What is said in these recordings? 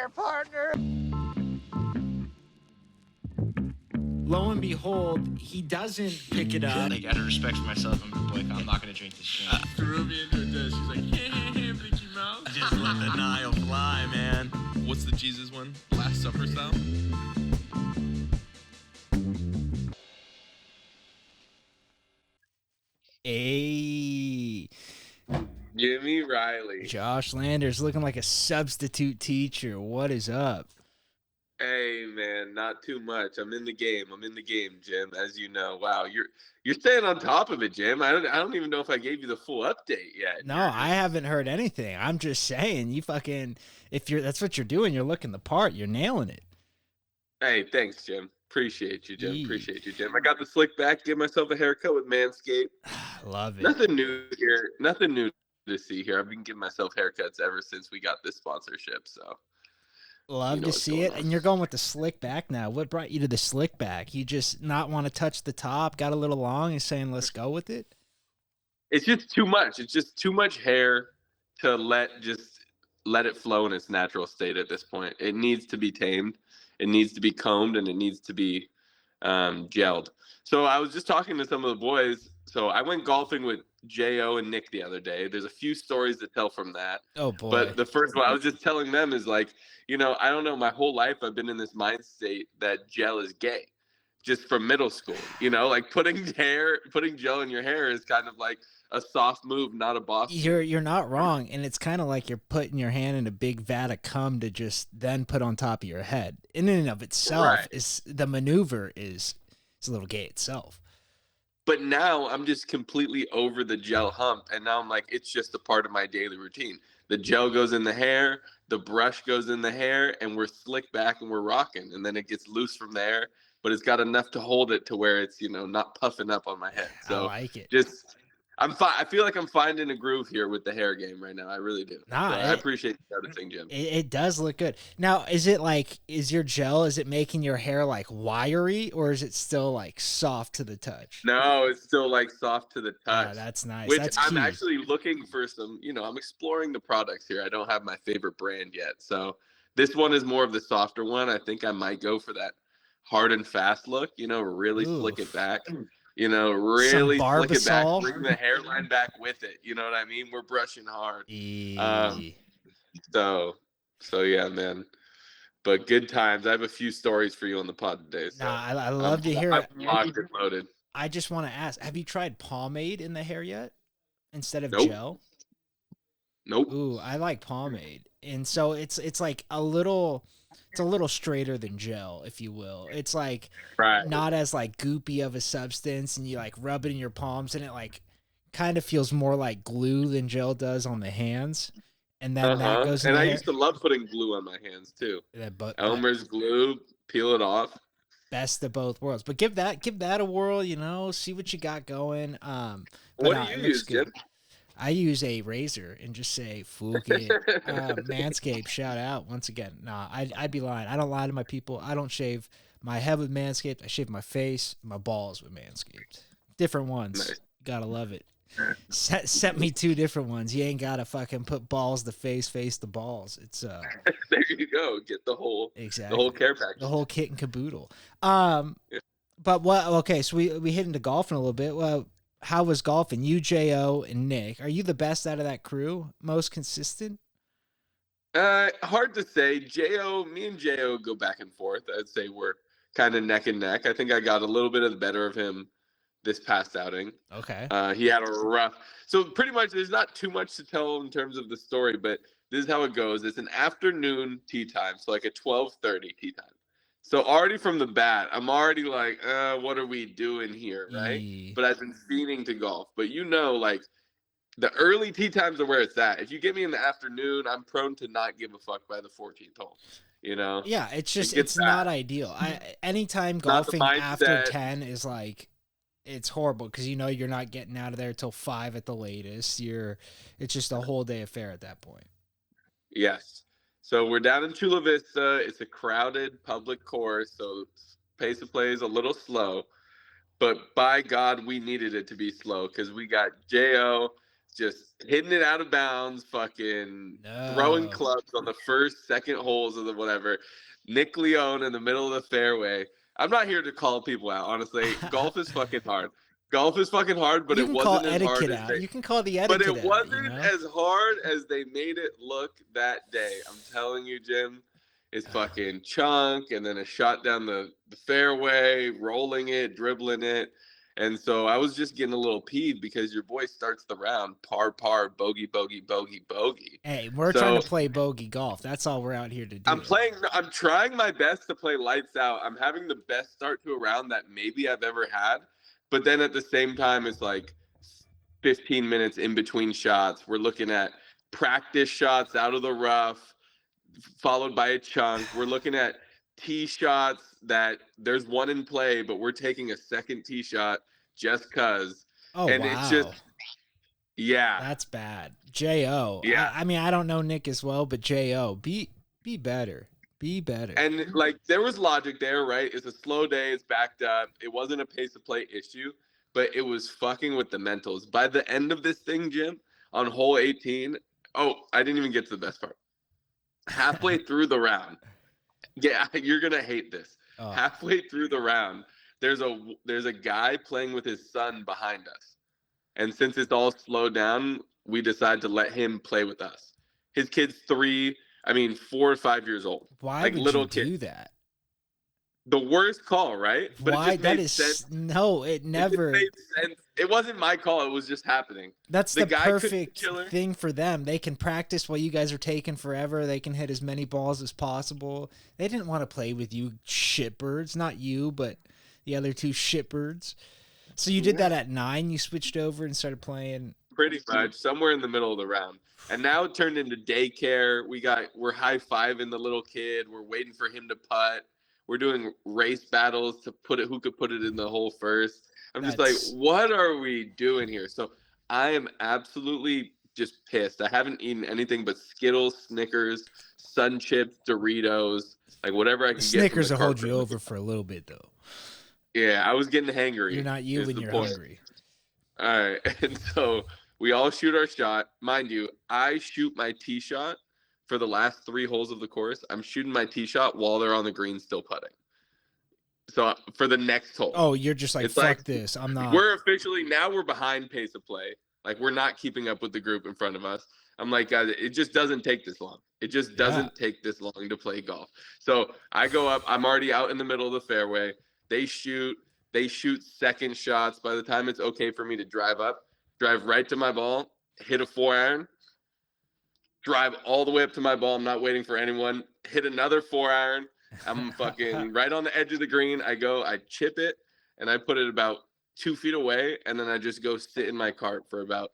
there, partner. Lo and behold, he doesn't pick it up. Like, out of respect for myself, I'm not gonna drink this shit. Threw me into a dish. She's like, Mickey Mouse. Just let the Nile fly, man. What's the Jesus one? Last Supper style? Hey, Jimmy Riley. Josh Landers looking like a substitute teacher. What is up? Hey man, not too much. I'm in the game, Jim. As you know, wow, you're staying on top of it, Jim. I don't even know if I gave you the full update yet. No, I haven't heard anything. I'm just saying, that's what you're doing. You're looking the part. You're nailing it. Hey, thanks, Jim. Appreciate you, Jim. Appreciate you, Jim. I got the slick back. Give myself a haircut with Manscaped. Love it. Nothing new here. Nothing new to see here. I've been giving myself haircuts ever since we got this sponsorship. So. Love to see it. And you're going with the slick back now. What brought you to the slick back? You just not want to touch the top, got a little long, and saying, let's go with it? It's just too much. It's just too much hair to let it flow in its natural state at this point. It needs to be tamed. It needs to be combed, and it needs to be gelled. So I was just talking to some of the boys. So I went golfing with J.O. and Nick the other day. There's a few stories to tell from that. Oh, boy. But the first one I was just telling them is like, I don't know, my whole life I've been in this mind state that gel is gay just from middle school. Like putting gel in your hair is kind of like a soft move, not a boss move. You're not wrong, and it's kind of like you're putting your hand in a big vat of cum to just then put on top of your head. In and of itself, Right. is the maneuver is a little gay itself. But now I'm just completely over the gel hump, and now I'm like, it's just a part of my daily routine. The gel goes in the hair, the brush goes in the hair, and we're slick back and we're rocking, and then it gets loose from there, but it's got enough to hold it to where it's, not puffing up on my head. So I like it. I feel like I'm finding a groove here with the hair game right now. I really do. I appreciate you noticing, Jim. It does look good. Now, is your gel, is it making your hair like wiry, or is it still like soft to the touch? No, it's still like soft to the touch. Oh, that's nice. Which that's I'm cute. actually looking for some, I'm exploring the products here. I don't have my favorite brand yet. So this one is more of the softer one. I think I might go for that hard and fast look, really slick it back. Really slick it back, bring the hairline back with it. You know what I mean? We're brushing hard. So yeah, man. But good times. I have a few stories for you on the pod today. So I love to hear it. I'm locked and loaded. I just want to ask, have you tried pomade in the hair yet instead of Nope. gel? Nope. Ooh, I like pomade. And so it's like a little straighter than gel, if you will. It's like not as like goopy of a substance, and you like rub it in your palms, and it like kind of feels more like glue than gel does on the hands. And then that goes in and the I hair. used to love putting glue on my hands too. Elmer's glue, peel it off. Best of both worlds. But give that a whirl, see what you got going. What do you use, Jim? I use a razor and just say, "Fuck it." Manscaped, shout out once again. Nah, I'd be lying. I don't lie to my people. I don't shave my head with Manscaped. I shave my face, my balls with Manscaped. Different ones. Nice. Gotta love it. Set me 2 different ones. You ain't gotta fucking put balls to face to balls. It's there you go. Get the whole care package. The whole kit and caboodle. But what? Okay, so we hit into golfing a little bit. Well, how was golfing? You, J.O., and Nick. Are you the best out of that crew? Most consistent? Hard to say. Me and J.O. go back and forth. I'd say we're kind of neck and neck. I think I got a little bit of the better of him this past outing. Okay. He had a rough. So pretty much there's not too much to tell in terms of the story, but this is how it goes. It's an afternoon tee time, so like a 12:30 tee time. So already from the bat, I'm already like, what are we doing here, right? But I've been fiending to golf. But like the early tee times are where it's at. If you get me in the afternoon, I'm prone to not give a fuck by the 14th hole. Yeah, it's not ideal. Anytime golfing after 10 is like, it's horrible because you're not getting out of there till 5 at the latest. It's just a whole day affair at that point. Yes. So we're down in Chula Vista. It's a crowded public course, so pace of play is a little slow. But by God, we needed it to be slow because we got J.O. just hitting it out of bounds, fucking throwing No. clubs on the first, second holes of the whatever. Nick Leone in the middle of the fairway. I'm not here to call people out, honestly. Golf is fucking hard. Golf is fucking hard, but You it can call wasn't as hard etiquette as out. they. You can call the But etiquette it out. wasn't You know? as hard as they made it look that day. I'm telling you, Jim. It's fucking chunk, and then a shot down the fairway, rolling it, dribbling it. And so I was just getting a little peeved because your boy starts the round par, bogey, bogey, bogey, bogey. Hey, we're So- trying to play bogey golf. That's all we're out here to do. I'm trying my best to play lights out. I'm having the best start to a round that maybe I've ever had. But then at the same time, it's like 15 minutes in between shots. We're looking at practice shots out of the rough, followed by a chunk. We're looking at tee shots that there's one in play, but we're taking a second tee shot just cause. Oh, and wow. it's just, yeah. That's bad. J.O. Yeah. I mean, I don't know Nick as well, but J.O. Be better. Be better. And like there was logic there, right? It's a slow day, it's backed up. It wasn't a pace of play issue, but it was fucking with the mentals. By the end of this thing, Jim, on hole 18, I didn't even get to the best part. Halfway through the round. Yeah, you're gonna hate this. Oh. Halfway through the round, there's a guy playing with his son behind us. And since it's all slowed down, we decide to let him play with us. His kid's 4 or 5 years old. Why like would little you kid. do that? The worst call, right? But Why? it just That made is sense. no. It never. It made sense. It wasn't my call. It was just happening. That's The the guy couldn't perfect kill her. thing for them. They can practice while you guys are taking forever. They can hit as many balls as possible. They didn't want to play with you shitbirds. Not you, but the other two shitbirds. So you did that at 9. You switched over and started playing. Pretty much somewhere in the middle of the round. And now it turned into daycare. We're high-fiving the little kid. We're waiting for him to putt. We're doing race battles to who could put it in the hole first. I'm just like, what are we doing here? So I am absolutely just pissed. I haven't eaten anything but Skittles, Snickers, Sun Chips, Doritos, like whatever I can get. Snickers will hold you over for a little bit, though. Yeah, I was getting hangry. You're not you when you're hungry. All right, and so we all shoot our shot. Mind you, I shoot my tee shot for the last 3 holes of the course. I'm shooting my tee shot while they're on the green still putting. So for the next hole. Oh, you're just like, It's fuck like, this. I'm not. We're behind pace of play. Like we're not keeping up with the group in front of us. I'm like, guys, it just doesn't take this long. It just doesn't take this long to play golf. So I go up. I'm already out in the middle of the fairway. They shoot second shots. By the time it's okay for me to drive right to my ball, hit a 4-iron, drive all the way up to my ball. I'm not waiting for anyone. Hit another 4-iron. I'm fucking right on the edge of the green. I chip it, and I put it about 2 feet away, and then I just go sit in my cart for about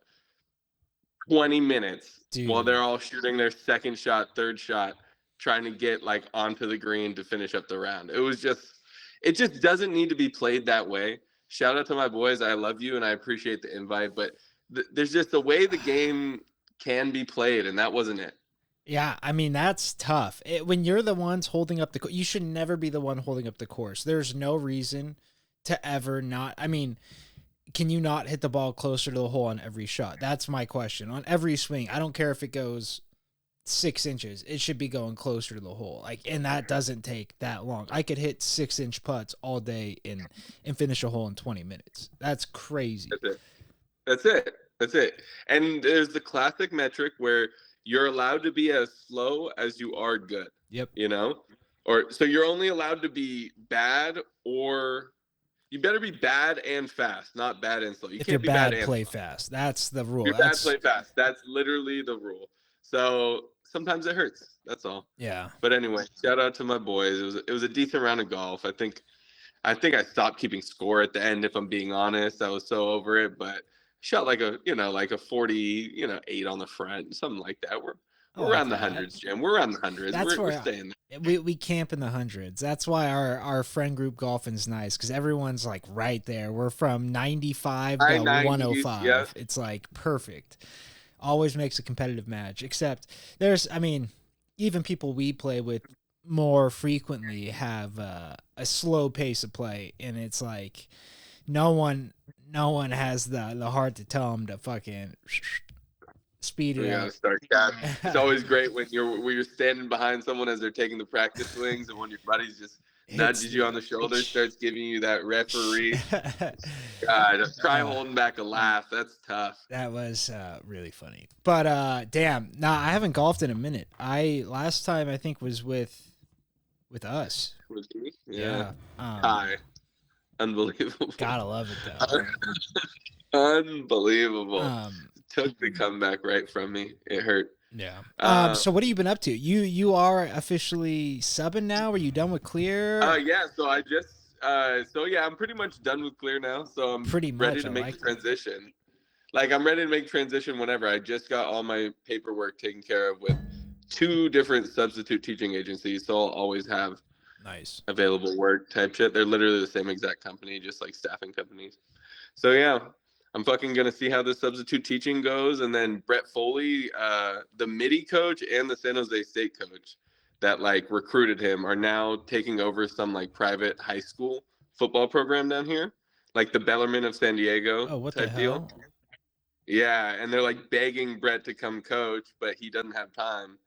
20 minutes while they're all shooting their second shot, third shot, trying to get like onto the green to finish up the round. It just doesn't need to be played that way. Shout out to my boys. I love you, and I appreciate the invite, but there's just a way the game can be played, and that wasn't it. Yeah, I mean, that's tough. When you're the ones holding up you should never be the one holding up the course. There's no reason to ever not. I mean, can you not hit the ball closer to the hole on every shot? That's my question. On every swing, I don't care if it goes 6 inches. It should be going closer to the hole. And that doesn't take that long. I could hit 6-inch putts all day and finish a hole in 20 minutes. That's crazy. That's it. And there's the classic metric where you're allowed to be as slow as you are good. Yep. You know? So you're only allowed to be bad, or you better be bad and fast, not bad and slow. If you're bad, play fast. That's the rule. You're bad, play fast. That's literally the rule. So sometimes it hurts. That's all. Yeah. But anyway, shout out to my boys. It was a decent round of golf. I think I stopped keeping score at the end, if I'm being honest. I was so over it, but shot like a 40, 8 on the front, something like that. We're around the hundreds, Jim. We're around the hundreds. We're staying there. We camp in the hundreds. That's why our friend group golfing's nice, because everyone's like right there. We're from 95 to 105. Yeah. It's like perfect. Always makes a competitive match. Except even people we play with more frequently have a slow pace of play, and it's like no one has the heart to tell them to fucking Speed We it gotta up. start cap. It's always great when you're standing behind someone as they're taking the practice swings, and when your buddy's just nudges you on the shoulder, starts giving you that referee. God, try holding back a laugh. That's tough. That was really funny. But damn, I haven't golfed in a minute. Last time I think was with us. With me? Yeah. Hi. Unbelievable. Gotta love it though. Unbelievable. Took the comeback right from me. It hurt. Yeah. So what have you been up to? You are officially subbing now? Are you done with Clear? Yeah. So I just I'm pretty much done with Clear now. So I'm ready to make the transition. Like I'm ready to make transition whenever. I just got all my paperwork taken care of with 2 different substitute teaching agencies, so I'll always have available work type shit. They're literally the same exact company, just like staffing companies. So yeah, I'm fucking gonna see how the substitute teaching goes, and then Brett Foley, the MIDI coach and the San Jose State coach that like recruited him, are now taking over some like private high school football program down here, like the Bellarmine of San Diego type deal. Yeah, and they're like begging Brett to come coach, but he doesn't have time.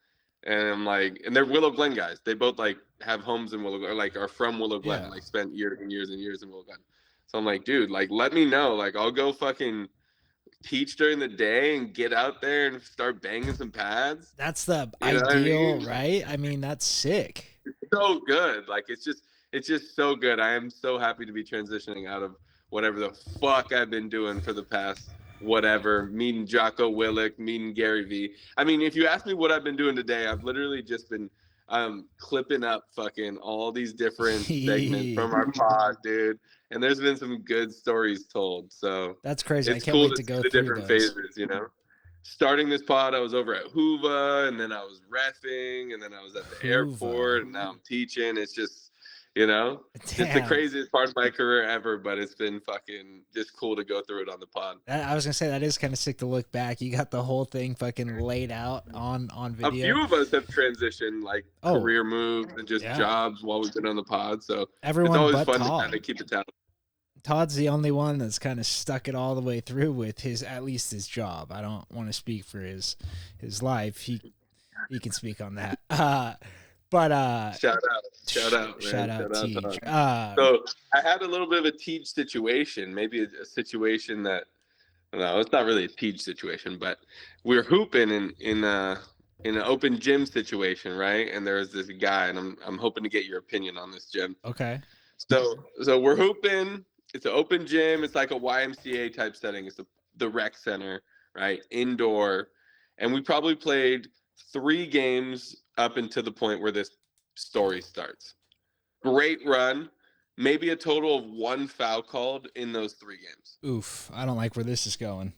And I'm like, and they're Willow Glen guys. They both like have homes in Willow, or like are from Willow Glen, and like spent years and years and years in Willow Glen. So I'm like, dude, like let me know. Like I'll go fucking teach during the day and get out there and start banging some pads. That's the ideal, right? I mean, that's sick. It's so good. Like it's just so good. I am so happy to be transitioning out of whatever the fuck I've been doing for the past whatever, meeting Jocko Willick, meeting Gary Vee. I mean, if you ask me what I've been doing today, I've literally just been clipping up fucking all these different segments from our pod, dude. And there's been some good stories told. So that's crazy. It's I can't cool wait to go the through different those. phases, you know. Starting this pod, I was over at Hoover, and then I was reffing, and then I was at the airport, and now I'm teaching. It's just, you know, it's the craziest part of my career ever, but it's been fucking just cool to go through it on the pod. I was gonna say that is kind of sick to look back. You got the whole thing fucking laid out on video. A few of us have transitioned like career moves and just jobs while we've been on the pod, so everyone it's always but fun Todd. to kind of keep it down. Todd's the only one that's kind of stuck it all the way through with at least his job. I don't want to speak for his life. He can speak on that. But shout out, Teej. So I had a little bit of a Teej situation, maybe a situation that, no, it's not really a Teej situation, but we're hooping in an open gym situation, right? And there's this guy, and I'm hoping to get your opinion on this, Jim. Okay. So we're hooping. It's an open gym. It's like a YMCA type setting. It's the rec center, right? Indoor. And we probably played 3 games up until the point where this story starts. Great run. Maybe a total of 1 foul called in those 3 games. Oof. I don't like where this is going.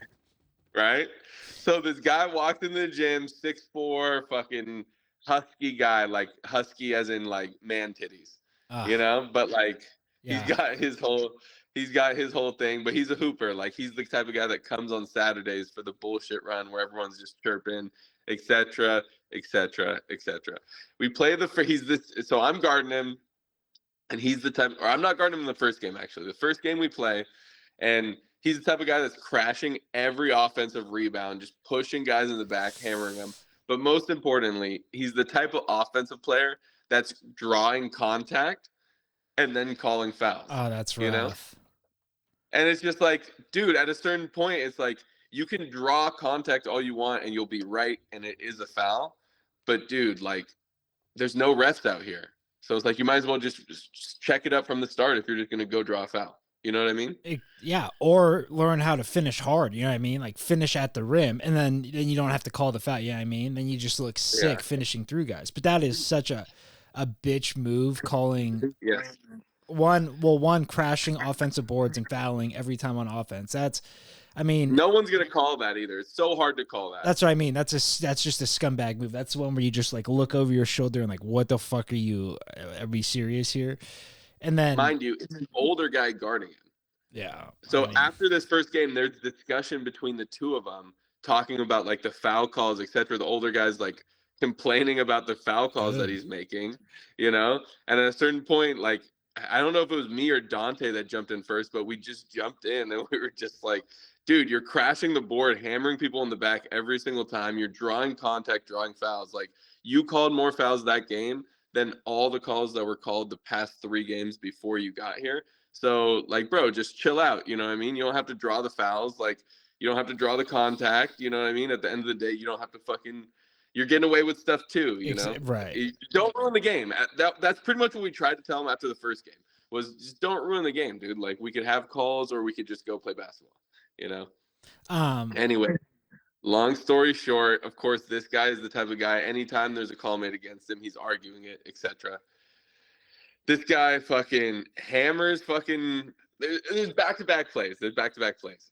Right? So this guy walked into the gym, 6'4", fucking husky guy, like husky as in like man titties. You know? But like he's got his whole thing, but he's a hooper. Like he's the type of guy that comes on Saturdays for the bullshit run where everyone's just chirping, etc., etc., etc. We play so I'm guarding him, and he's the type, or I'm not guarding him in the first game actually. The first game we play, and he's the type of guy that's crashing every offensive rebound, just pushing guys in the back, hammering them. But most importantly, he's the type of offensive player that's drawing contact and then calling fouls. Oh, that's rough. You know? And it's just like, dude, at a certain point, it's like you can draw contact all you want and you'll be right and it is a foul. But dude, like there's no rest out here. So it's like you might as well just check it up from the start if you're just going to go draw a foul. You know what I mean? Or learn how to finish hard. You know what I mean? Like finish at the rim, and then you don't have to call the foul. You know what I mean? Then you just look sick finishing through guys. But that is such a bitch move, calling one crashing offensive boards and fouling every time on offense. No one's gonna call that either. It's so hard to call that. That's what I mean. That's just a scumbag move. That's the one where you just like look over your shoulder and like, what the fuck are you? Are we serious here? And then, mind you, it's an older guy guarding him. Yeah. So after this first game, there's discussion between the two of them talking about like the foul calls, etc. The older guy's like complaining about the foul calls that he's making, you know. And at a certain point, like I don't know if it was me or Dante that jumped in first, but we just jumped in and we were just like, dude, you're crashing the board, hammering people in the back every single time. You're drawing contact, drawing fouls. Like, you called more fouls that game than all the calls that were called the past 3 games before you got here. So, like, bro, just chill out. You know what I mean? You don't have to draw the fouls. Like, you don't have to draw the contact. You know what I mean? At the end of the day, you don't have to fucking – you're getting away with stuff too, you know? Right. You don't ruin the game. That's pretty much what we tried to tell him after the first game was just don't ruin the game, dude. Like, we could have calls or we could just go play basketball, you know? Anyway, long story short, of course, this guy is the type of guy, anytime there's a call made against him, he's arguing it, etc. This guy fucking hammers fucking – there's back-to-back plays.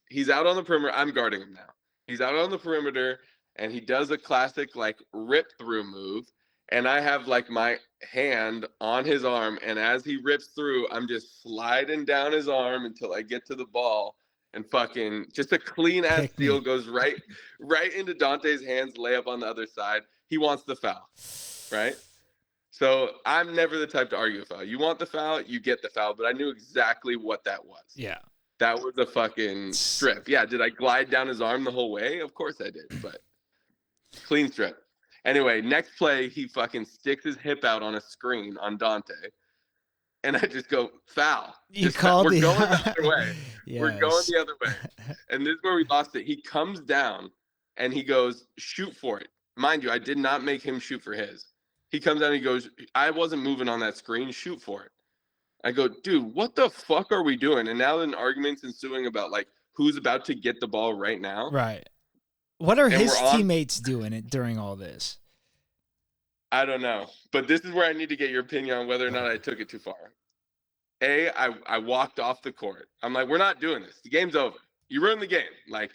He's out on the perimeter. I'm guarding him now. He's out on the perimeter, and he does a classic, like, rip-through move, and I have, like, my hand on his arm, and as he rips through, I'm just sliding down his arm until I get to the ball, and fucking just a clean-ass steal goes right into Dante's hands, layup on the other side. He wants the foul, right? So I'm never the type to argue a foul. You want the foul, you get the foul, but I knew exactly what that was. Yeah. That was a fucking strip. Yeah, did I glide down his arm the whole way? Of course I did, but clean strip. Anyway, next play, he fucking sticks his hip out on a screen on Dante. And I just go, foul. You called We're the going the other way. Yes. We're going the other way. And this is where we lost it. He comes down and he goes, shoot for it. Mind you, I did not make him shoot for his. He comes down and he goes, I wasn't moving on that screen. Shoot for it. I go, dude, what the fuck are we doing? And now an argument's ensuing about, like, who's about to get the ball right now. Right. What are his teammates doing during all this? I don't know. But this is where I need to get your opinion on whether or not I took it too far. I walked off the court. I'm like, we're not doing this. The game's over. You ruined the game. Like,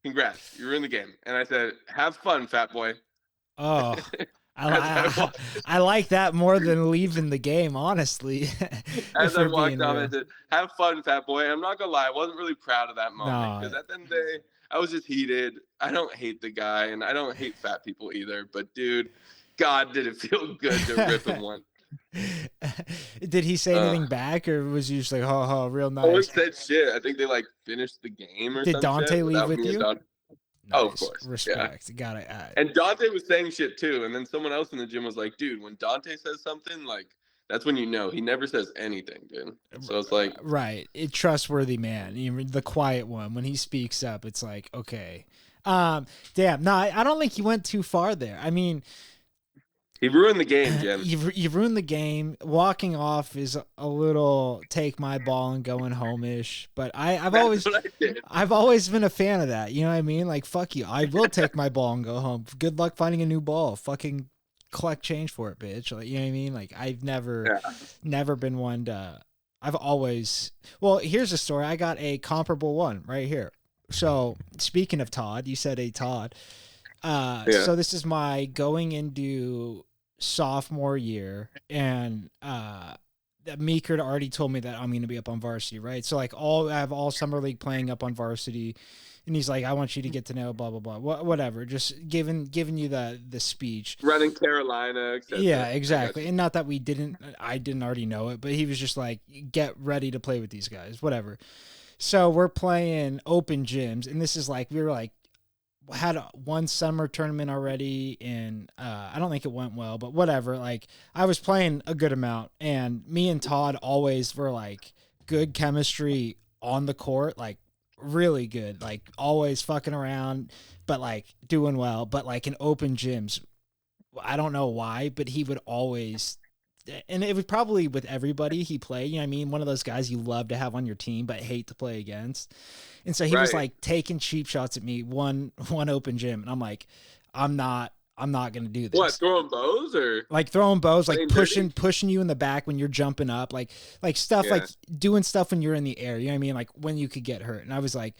congrats. You ruined the game. And I said, have fun, fat boy. Oh, I like that more than leaving the game, honestly. As I walked off, I said, have fun, fat boy. And I'm not going to lie. I wasn't really proud of that moment. Because at the end of the day, I was just heated. I don't hate the guy, and I don't hate fat people either. But, dude, God, did it feel good to rip him one. Did he say anything back, or was he just like, ha, real nice? No one said shit. I think they, like, finished the game or something. Did Dante leave with you? Nice. Oh, of course. Respect. Yeah. Got it. And Dante was saying shit too. And then someone else in the gym was like, dude, when Dante says something, like, that's when you know. He never says anything, dude. So it's like. Right. Trustworthy man. The quiet one. When he speaks up, it's like, okay. Damn. No, I don't think he went too far there. I mean. He ruined the game, Jim. You've ruined the game. Walking off is a little take my ball and going home-ish. But I've always been a fan of that. You know what I mean? Like, fuck you. I will take my ball and go home. Good luck finding a new ball. Fucking collect change for it, bitch. Like, you know what I mean? Like, I've never been one to. I've always. Well, here's a story. I got a comparable one right here. So speaking of Todd, you said a Todd. So this is my going into sophomore year, and Meeker had already told me that I'm going to be up on varsity, right? So like I have all summer league playing up on varsity, and he's like, I want you to get to know blah blah blah, whatever, just giving you the speech, running Carolina, etc. Yeah, exactly. And not that I didn't already know it, but he was just like, get ready to play with these guys, whatever. So we're playing open gyms, and this is like, we were like, had one summer tournament already, and I don't think it went well, but whatever. Like, I was playing a good amount, and me and Todd always were like good chemistry on the court, like really good, like always fucking around, but like doing well. But like in open gyms, I don't know why, but he would always, and it was probably with everybody he played, you know what I mean? One of those guys you love to have on your team, but hate to play against. And so he was like taking cheap shots at me one open gym. And I'm like, I'm not going to do this. What, throwing bows or? Like throwing bows, like pushing you in the back when you're jumping up, like stuff, like doing stuff when you're in the air. You know what I mean? Like when you could get hurt. And I was like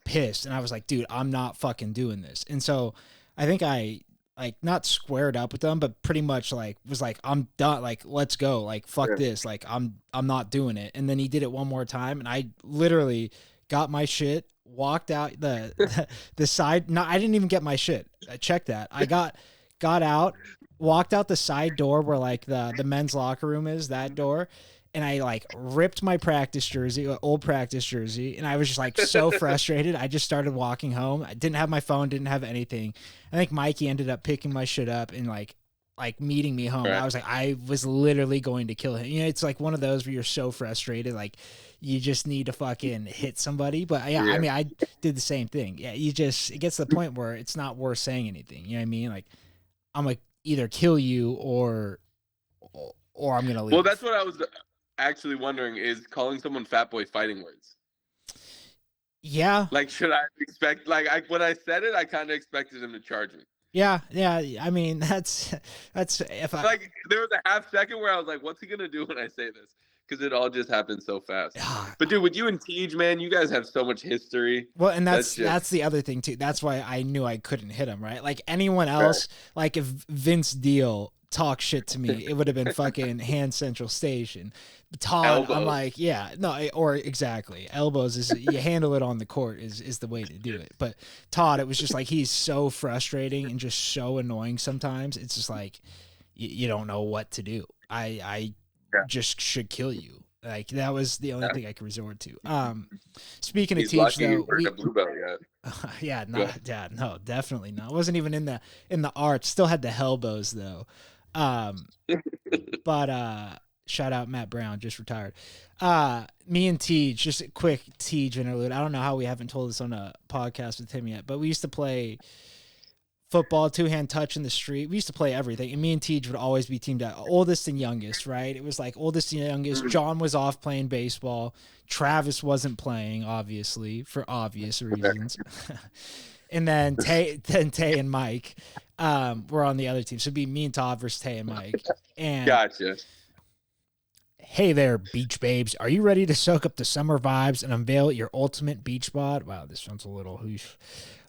pissed. And I was like, dude, I'm not fucking doing this. And so I think I like not squared up with them, but pretty much like was like, I'm done. Like, let's go. Like, fuck this. Like, I'm not doing it. And then he did it one more time. And I literally got my shit, walked out the side. No, I didn't even get my shit. I checked that. I got out, walked out the side door where like the men's locker room is, that door. and I like ripped my old practice jersey, and I was just like so frustrated. I just started walking home. I didn't have my phone, didn't have anything. I think Mikey ended up picking my shit up and like meeting me home. Right. I was like, I was literally going to kill him. You know, it's like one of those where you're so frustrated, like you just need to fucking hit somebody. But yeah, I mean, I did the same thing. Yeah, it gets to the point where it's not worth saying anything. You know what I mean? Like, I'm like either kill you or I'm gonna leave. Well, that's what I was actually wondering, is calling someone fat boy fighting words. Yeah. Like, should I expect, like, when I said it, I kind of expected him to charge me. Yeah. I mean, that's if I like, there was a half second where I was like, what's he gonna do when I say this? Because it all just happened so fast. But dude, with you and Tej, man, you guys have so much history. Well, and that's the other thing too. That's why I knew I couldn't hit him, right? Like anyone else, like if Vince Deal talked shit to me, it would have been fucking Hand Central Station. Todd, elbows. I'm like, yeah, no, or exactly. Elbows is you handle it on the court is the way to do it. But Todd, it was just like he's so frustrating and just so annoying sometimes. It's just like you don't know what to do. I just should kill you. Like that was the only thing I could resort to. Speaking of Tej, though, blue belt yet. No, definitely not. I wasn't even in the arch. Still had the elbows though. But shout out Matt Brown, just retired. Me and Tej, just a quick Tej interlude. I don't know how we haven't told this on a podcast with him yet, but we used to play football, two-hand touch in the street. We used to play everything, and me and Tej would always be teamed up, oldest and youngest, right? It was like oldest and youngest. John was off playing baseball. Travis wasn't playing, obviously, for obvious reasons. And then Tay and Mike were on the other team. So it'd be me and Todd versus Tay and Mike. And gotcha. Hey there, beach babes. Are you ready to soak up the summer vibes and unveil your ultimate beach bod? Wow, this sounds a little whoosh.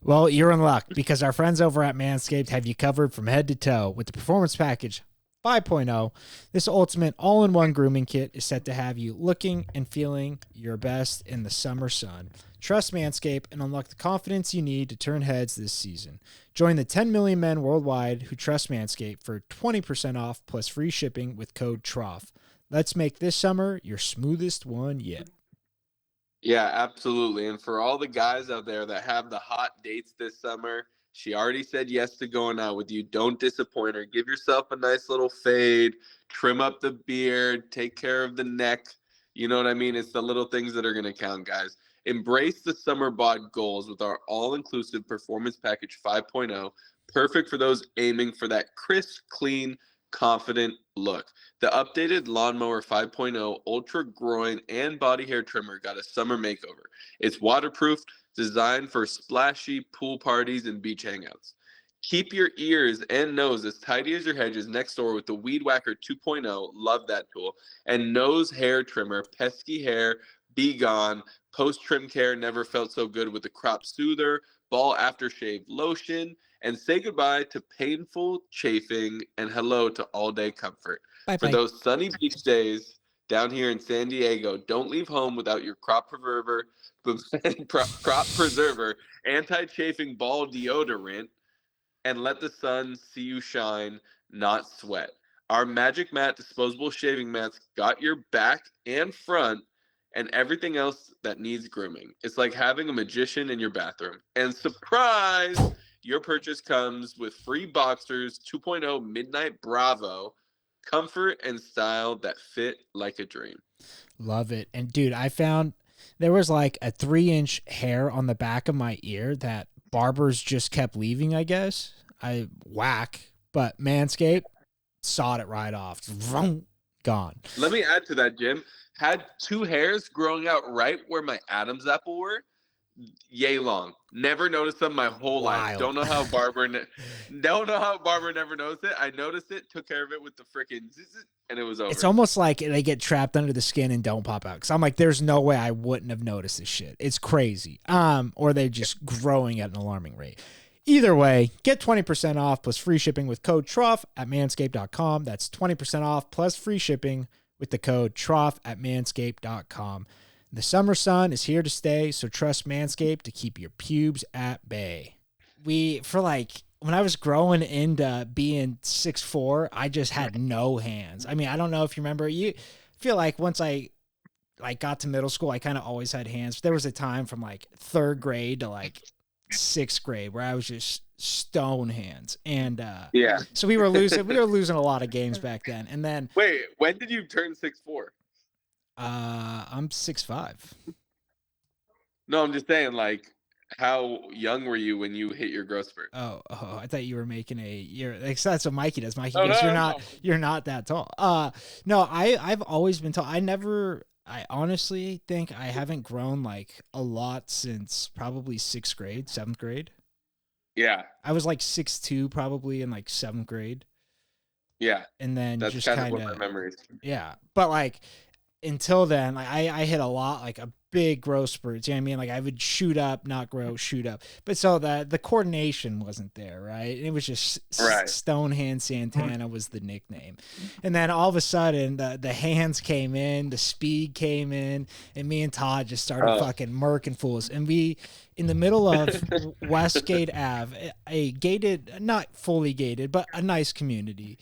Well, you're in luck because our friends over at Manscaped have you covered from head to toe with the Performance Package 5.0. This ultimate all-in-one grooming kit is set to have you looking and feeling your best in the summer sun. Trust Manscaped and unlock the confidence you need to turn heads this season. Join the 10 million men worldwide who trust Manscaped for 20% off plus free shipping with code Trough. Let's make this summer your smoothest one yet. Yeah, absolutely. And for all the guys out there that have the hot dates this summer, she already said yes to going out with you. Don't disappoint her. Give yourself a nice little fade, trim up the beard, take care of the neck. You know what I mean? It's the little things that are going to count, guys. Embrace the summer bod goals with our all-inclusive Performance Package 5.0, perfect for those aiming for that crisp, clean, confident look. The updated Lawnmower 5.0 Ultra Groin and Body Hair Trimmer got a summer makeover. It's waterproof, designed for splashy pool parties and beach hangouts. Keep your ears and nose as tidy as your hedges next door with the Weed Whacker 2.0, love that tool, and Nose Hair Trimmer, pesky hair, be gone. Post-trim care never felt so good with the Crop Soother, Ball Aftershave Lotion, and say goodbye to painful chafing and hello to all-day comfort. Bye-bye. For those sunny beach days down here in San Diego, don't leave home without your crop preserver anti-chafing ball deodorant, and let the sun see you shine, not sweat. Our Magic Mat disposable shaving mats got your back and front and everything else that needs grooming. It's like having a magician in your bathroom. And surprise, your purchase comes with free Boxers 2.0 Midnight Bravo, comfort and style that fit like a dream. Love it. And dude, I found there was like a 3-inch hair on the back of my ear that barbers just kept leaving, I guess. But Manscaped sawed it right off. Vroom, gone. Let me add to that, Jim. Had 2 hairs growing out right where my Adam's apple were. Yay long. Never noticed them my whole life. Don't know how Barber never noticed it. I noticed it, took care of it with the freaking and it was over. It's almost like they get trapped under the skin and don't pop out. Because I'm like, there's no way I wouldn't have noticed this shit. It's crazy. Or they're just growing at an alarming rate. Either way, get 20% off plus free shipping with code Trough at manscaped.com. That's 20% off plus free shipping with the code Trough at manscaped.com. The summer sun is here to stay, so trust Manscaped to keep your pubes at bay. When I was growing into being 6'4", I just had no hands. I mean, I don't know if you remember, feel like once I like got to middle school, I kind of always had hands. There was a time from like 3rd grade to like 6th grade where I was just stone hands. And Yeah. so we were losing a lot of games back then. And then Wait, when did you turn 6'4"? I'm 6'5". No, I'm just saying, like, how young were you when you hit your growth spurt? Oh, I thought you were making like, that's what Mikey does. Mikey Oh, goes, no. you're not that tall. No, I've always been tall. I honestly think I haven't grown like a lot since probably 6th grade, 7th grade. Yeah. I was like 6'2" probably in like 7th grade. Yeah. And then That's just kind of what my memories. yeah. But like until then, like I hit a lot, like a big growth spurts. You know what I mean? Like I would shoot up, not grow, shoot up. But so the coordination wasn't there, right? It was just Stonehand Santana was the nickname. And then all of a sudden the hands came in, the speed came in, and me and Todd just started fucking murking fools. And we in the middle of Westgate Ave, a gated, not fully gated, but a nice community.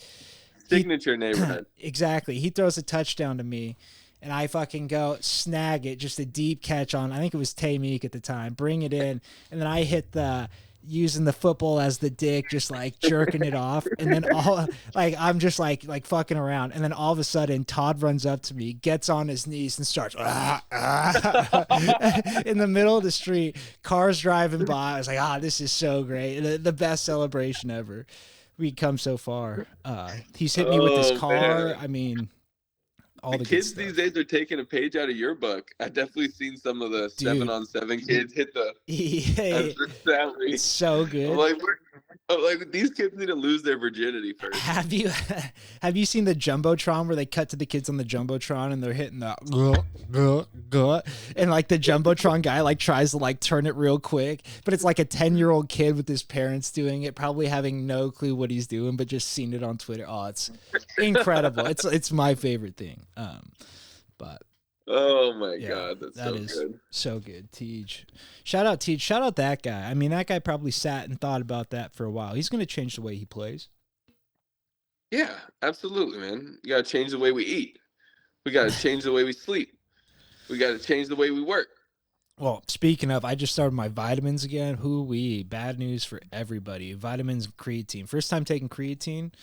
Signature neighborhood. Exactly. He throws a touchdown to me. And I fucking go snag it, just a deep catch on, I think it was Tay Meek at the time, bring it in. And then I hit using the football as the dick, just like jerking it off. And then I'm just like fucking around. And then all of a sudden Todd runs up to me, gets on his knees and starts in the middle of the street, cars driving by. I was like, this is so great. The best celebration ever. We'd come so far. He's hit me with his car. Man. I mean, all the kids these days are taking a page out of your book. I definitely seen some of the 7-on-7 kids hit the. It's so good. I'm like these kids need to lose their virginity first. Have you seen the jumbotron where they cut to the kids on the jumbotron and they're hitting the and like the jumbotron guy like tries to like turn it real quick, but it's like a 10-year-old kid with his parents doing it, probably having no clue what he's doing, but just seen it on Twitter. Oh, it's incredible. It's my favorite thing. But oh my God, that's so good. So good. Teej. Shout out Teej. Shout out that guy. I mean, that guy probably sat and thought about that for a while. He's going to change the way he plays. Yeah, absolutely, man. You got to change the way we eat. We got to change the way we sleep. We got to change the way we work. Well, speaking of, I just started my vitamins again. Hoo-wee. Bad news for everybody. Vitamins and creatine. First time taking creatine.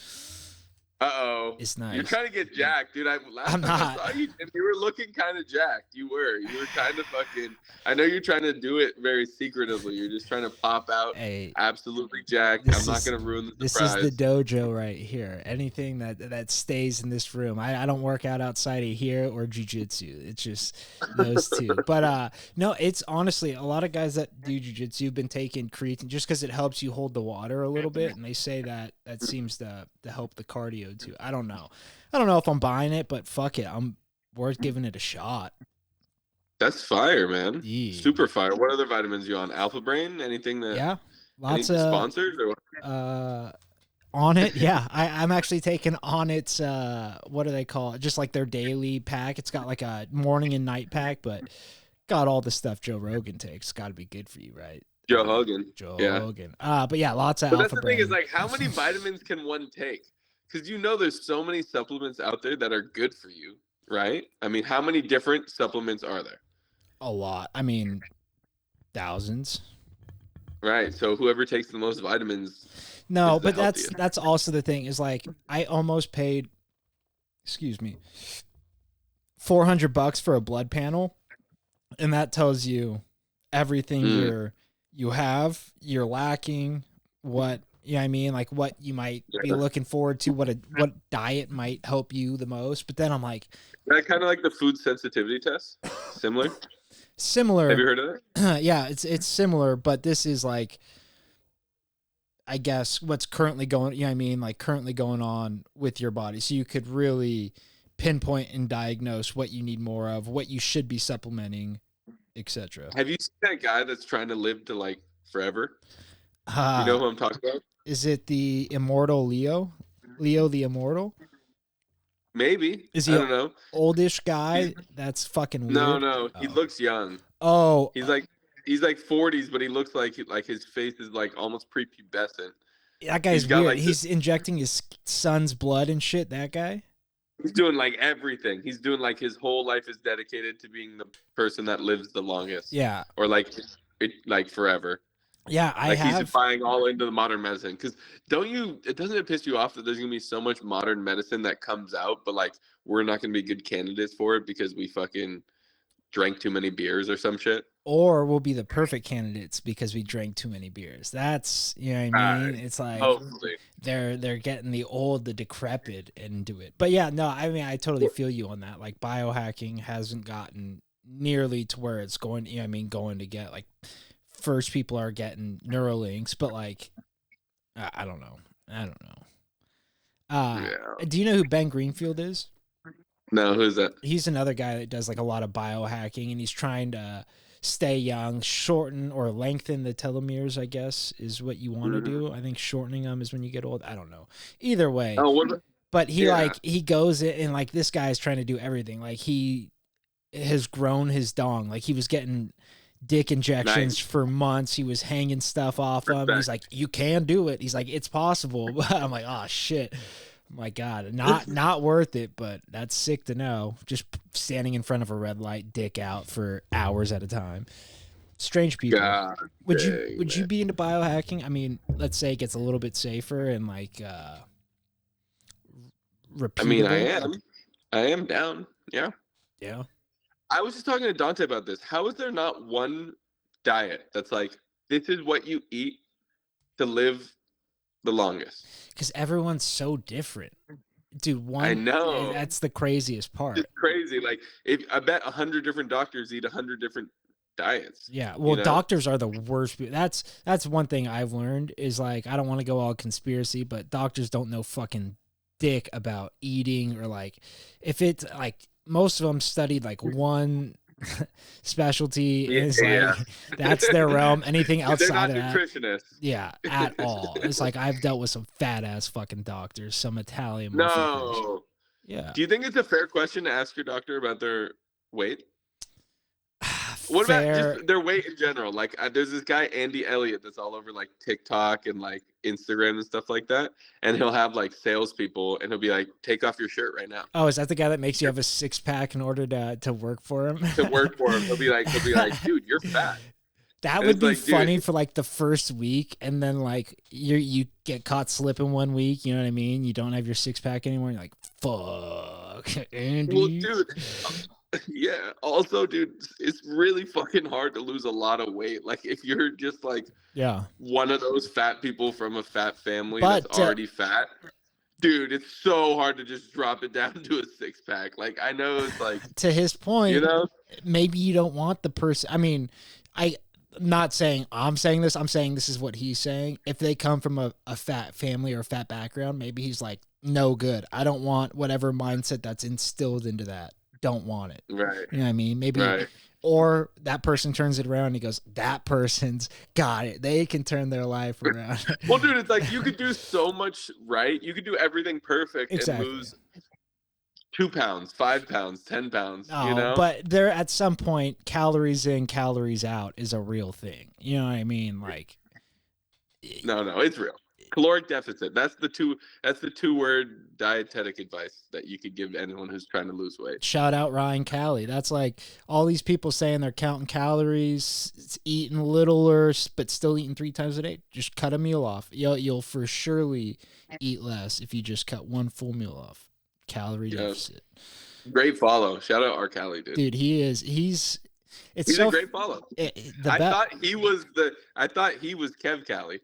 Uh-oh. It's nice. You're trying to get jacked, dude. I'm not. I saw you, and you were looking kind of jacked. You were kind of fucking. I know you're trying to do it very secretively. You're just trying to pop out absolutely jacked. I'm not going to ruin the surprise. This is the dojo right here. Anything that stays in this room. I don't work out outside of here or jiu-jitsu. It's just those two. But no, it's honestly a lot of guys that do jiu-jitsu have been taking creatine just because it helps you hold the water a little bit, and they say that seems to help the cardio too. I don't know if I'm buying it, but fuck it, I'm worth giving it a shot. That's fire, man. Yeah. Super fire. What other vitamins you on? Alpha Brain? Anything that? Lots of sponsors or on it. Yeah, I'm actually taking on its what do they call it? Just like their daily pack. It's got like a morning and night pack, but got all the stuff Joe Rogan takes. Got to be good for you, right? Joe Hogan. But yeah, lots of. But Alpha that's the Brain. thing is like, how many vitamins can one take? Because there's so many supplements out there that are good for you, right? I mean, how many different supplements are there? A lot. I mean, thousands. Right. So whoever takes the most vitamins. No, but that's also the thing is like I almost paid, $400 for a blood panel, and that tells you everything you're lacking, what. You know what I mean? Like what you might be looking forward to, what diet might help you the most. But then I'm like... That kind of like the food sensitivity test? Similar? Similar. Have you heard of that? Yeah, it's similar, but this is like, I guess, what's currently going... You know what I mean? Like currently going on with your body. So you could really pinpoint and diagnose what you need more of, what you should be supplementing, etc. Have you seen that guy that's trying to live to like forever? You know who I'm talking about? Is it the immortal Leo? Leo the Immortal? Maybe. Is he I don't know. Oldish guy? That's fucking weird. No. He looks young. Oh. He's like 40s, but he looks like his face is like almost prepubescent. That guy's weird. He's injecting his son's blood and shit, that guy? He's doing like everything. He's doing like his whole life is dedicated to being the person that lives the longest. Yeah. Or like forever. Yeah, I Like he's have. buying all into the modern medicine. Because doesn't it piss you off that there's gonna be so much modern medicine that comes out, but like we're not gonna be good candidates for it because we fucking drank too many beers or some shit? Or we'll be the perfect candidates because we drank too many beers. That's, you know what I mean? It's like Hopefully. they're getting the old, the decrepit into it. But yeah, no, I mean, I totally feel you on that. Like biohacking hasn't gotten nearly to where it's going, you know what I mean, going to get like first people are getting Neuralinks, but like I don't know. Do you know who Ben Greenfield is? No, who's that? He's another guy that does like a lot of biohacking, and he's trying to stay young, shorten or lengthen the telomeres, I guess, is what you want to do. I think shortening them is when you get old. I don't know. Either way. But he goes in and like this guy's trying to do everything. Like he has grown his dong. Like he was getting dick injections for months. He was hanging stuff off him. He's like, you can do it. He's like, it's possible. I'm like, oh shit. My God, not worth it, but that's sick to know. Just standing in front of a red light, dick out for hours at a time. Strange people. Would you be into biohacking? I mean, let's say it gets a little bit safer and like repeatable. I mean, I am down. Yeah. Yeah. I was just talking to Dante about this. How is there not one diet that's like, this is what you eat to live the longest? Because everyone's so different, dude. I know, that's the craziest part. It's crazy. Like, I bet 100 different doctors eat 100 different diets. Yeah, well, doctors are the worst. That's one thing I've learned is like I don't want to go all conspiracy, but doctors don't know fucking dick about eating or like if it's like most of them studied like one specialty is like that's their realm. Anything outside of that, nutritionists. Yeah, at all. It's like I've dealt with some fat ass fucking doctors, some Italian. No. Yeah. Do you think it's a fair question to ask your doctor about their weight? What about just their weight in general? Like, there's this guy Andy Elliott that's all over like TikTok and like Instagram and stuff like that, and he'll have like salespeople, and he'll be like, "Take off your shirt right now." Oh, is that the guy that makes you have a 6-pack in order to work for him? To work for him, he'll be like, "Dude, you're fat." That would be like, funny for like the first week, and then like you get caught slipping one week. You know what I mean? You don't have your 6-pack anymore. You're like, "Fuck, Andy." Well, dude. Yeah. Also, dude, it's really fucking hard to lose a lot of weight. Like if you're just like one of those fat people from a fat family that's already fat, dude, it's so hard to just drop it down to a 6-pack. Like I know it's like to his point, maybe you don't want the person. I mean, I'm not saying I'm saying this. I'm saying this is what he's saying. If they come from a fat family or a fat background, maybe he's like, no good. I don't want whatever mindset that's instilled into that. Don't want it. Right. You know what I mean? Maybe, or that person turns it around and he goes, that person's got it. They can turn their life around. Well, dude, it's like you could do so much right. You could do everything perfect and lose 2 pounds, 5 pounds, 10 pounds. No, but there at some point, calories in, calories out is a real thing. You know what I mean? Like, no, it's real. Caloric deficit. That's the 2-word dietetic advice that you could give anyone who's trying to lose weight. Shout out Ryan Cali. That's like all these people saying they're counting calories, eating littler, but still eating 3 times a day. Just cut a meal off. You'll for surely eat less if you just cut one full meal off. Calorie deficit. Great follow. Shout out R. Cali, dude. Dude, he's a great follow. I thought he was Kev Cali.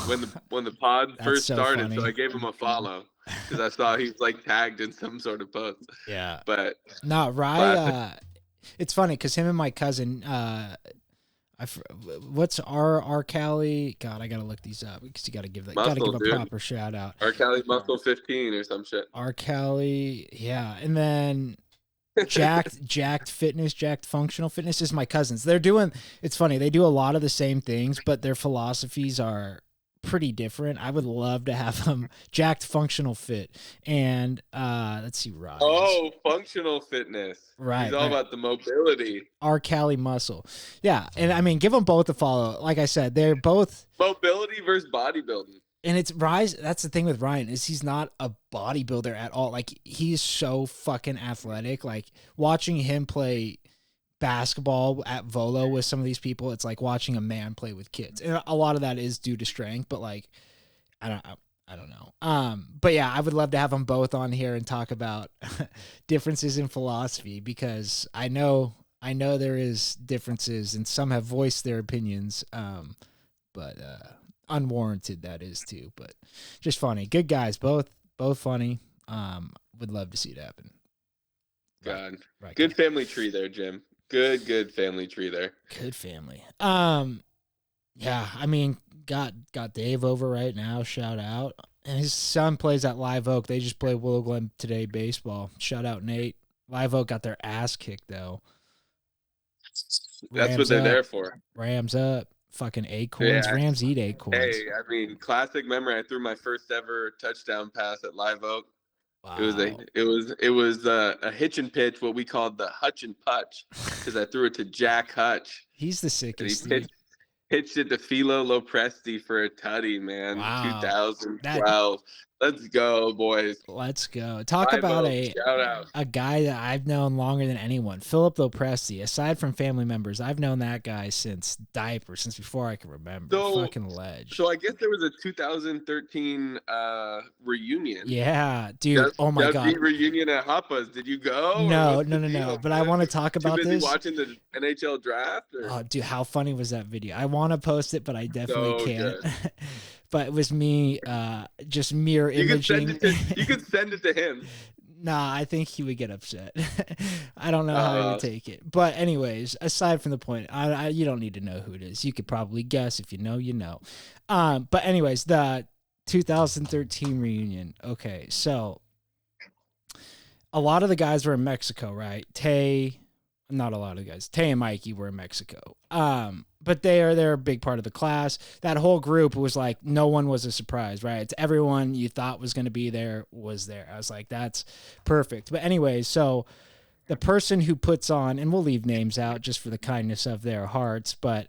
When the pod first started, funny. So I gave him a follow because I saw he's like tagged in some sort of post. Yeah, but it's funny because him and my cousin, what's R. Cali? God, I gotta look these up because you gotta give a proper shout out. R. Cali Muscle 15 or some shit. R. Cali, yeah, and then. Jacked Fitness, Jacked Functional Fitness is my cousins. It's funny, they do a lot of the same things, but their philosophies are pretty different. I would love to have them. Jacked Functional Fit and let's see, Ryan. Oh, functional fitness. Right. He's all about the mobility. R. Cali Muscle. Yeah, and I mean, give them both a follow. Like I said, they're both mobility versus bodybuilding. And it's Rise. That's the thing with Ryan is he's not a bodybuilder at all. Like he's so fucking athletic. Like watching him play basketball at Volo with some of these people, it's like watching a man play with kids. And a lot of that is due to strength, but like I don't know. But yeah, I would love to have them both on here and talk about differences in philosophy because I know there is differences and some have voiced their opinions. But unwarranted that is too, but just funny. Good guys, both funny. Would love to see it happen. God, right. Good family tree there, Jim. Good family tree there. Good family. Yeah, I mean, got Dave over right now. Shout out. And his son plays at Live Oak. They just played Willow Glen today baseball. Shout out Nate. Live Oak got their ass kicked though. That's what they're there for. Rams up. Fucking acorns. Yeah. Rams eat acorns. Hey, I mean, classic memory. I threw my first ever touchdown pass at Live Oak. Wow. It was a hitch and pitch, what we called the Hutch and Putch, because I threw it to Jack Hutch. He's the sickest. He pitched it to Philo Lopresti for a tutty, man. Wow. 2012. Let's go, boys. Let's go. Talk about a guy that I've known longer than anyone. Philip Lopresti. Aside from family members, I've known that guy since diapers, since before I can remember. Fucking ledge. So I guess there was a 2013 reunion. Yeah, dude. Oh my God. Reunion at Hoppa's. Did you go? No. But I want to talk about this. Watching the NHL draft? Or? Oh, dude, how funny was that video? I want to post it, but I definitely can't. But it was me just mirror imaging. You could send it to him. Nah, I think he would get upset. I don't know how he would take it. But anyways, aside from the point, you don't need to know who it is. You could probably guess. If you know, you know. But anyways, the 2013 reunion. Okay, so a lot of the guys were in Mexico, right? Not a lot of guys. Tay and Mikey were in Mexico. But they're a big part of the class. That whole group was like, no one was a surprise, right? It's everyone you thought was going to be there was there. I was like, that's perfect. But anyways, so the person who puts on, and we'll leave names out just for the kindness of their hearts, but,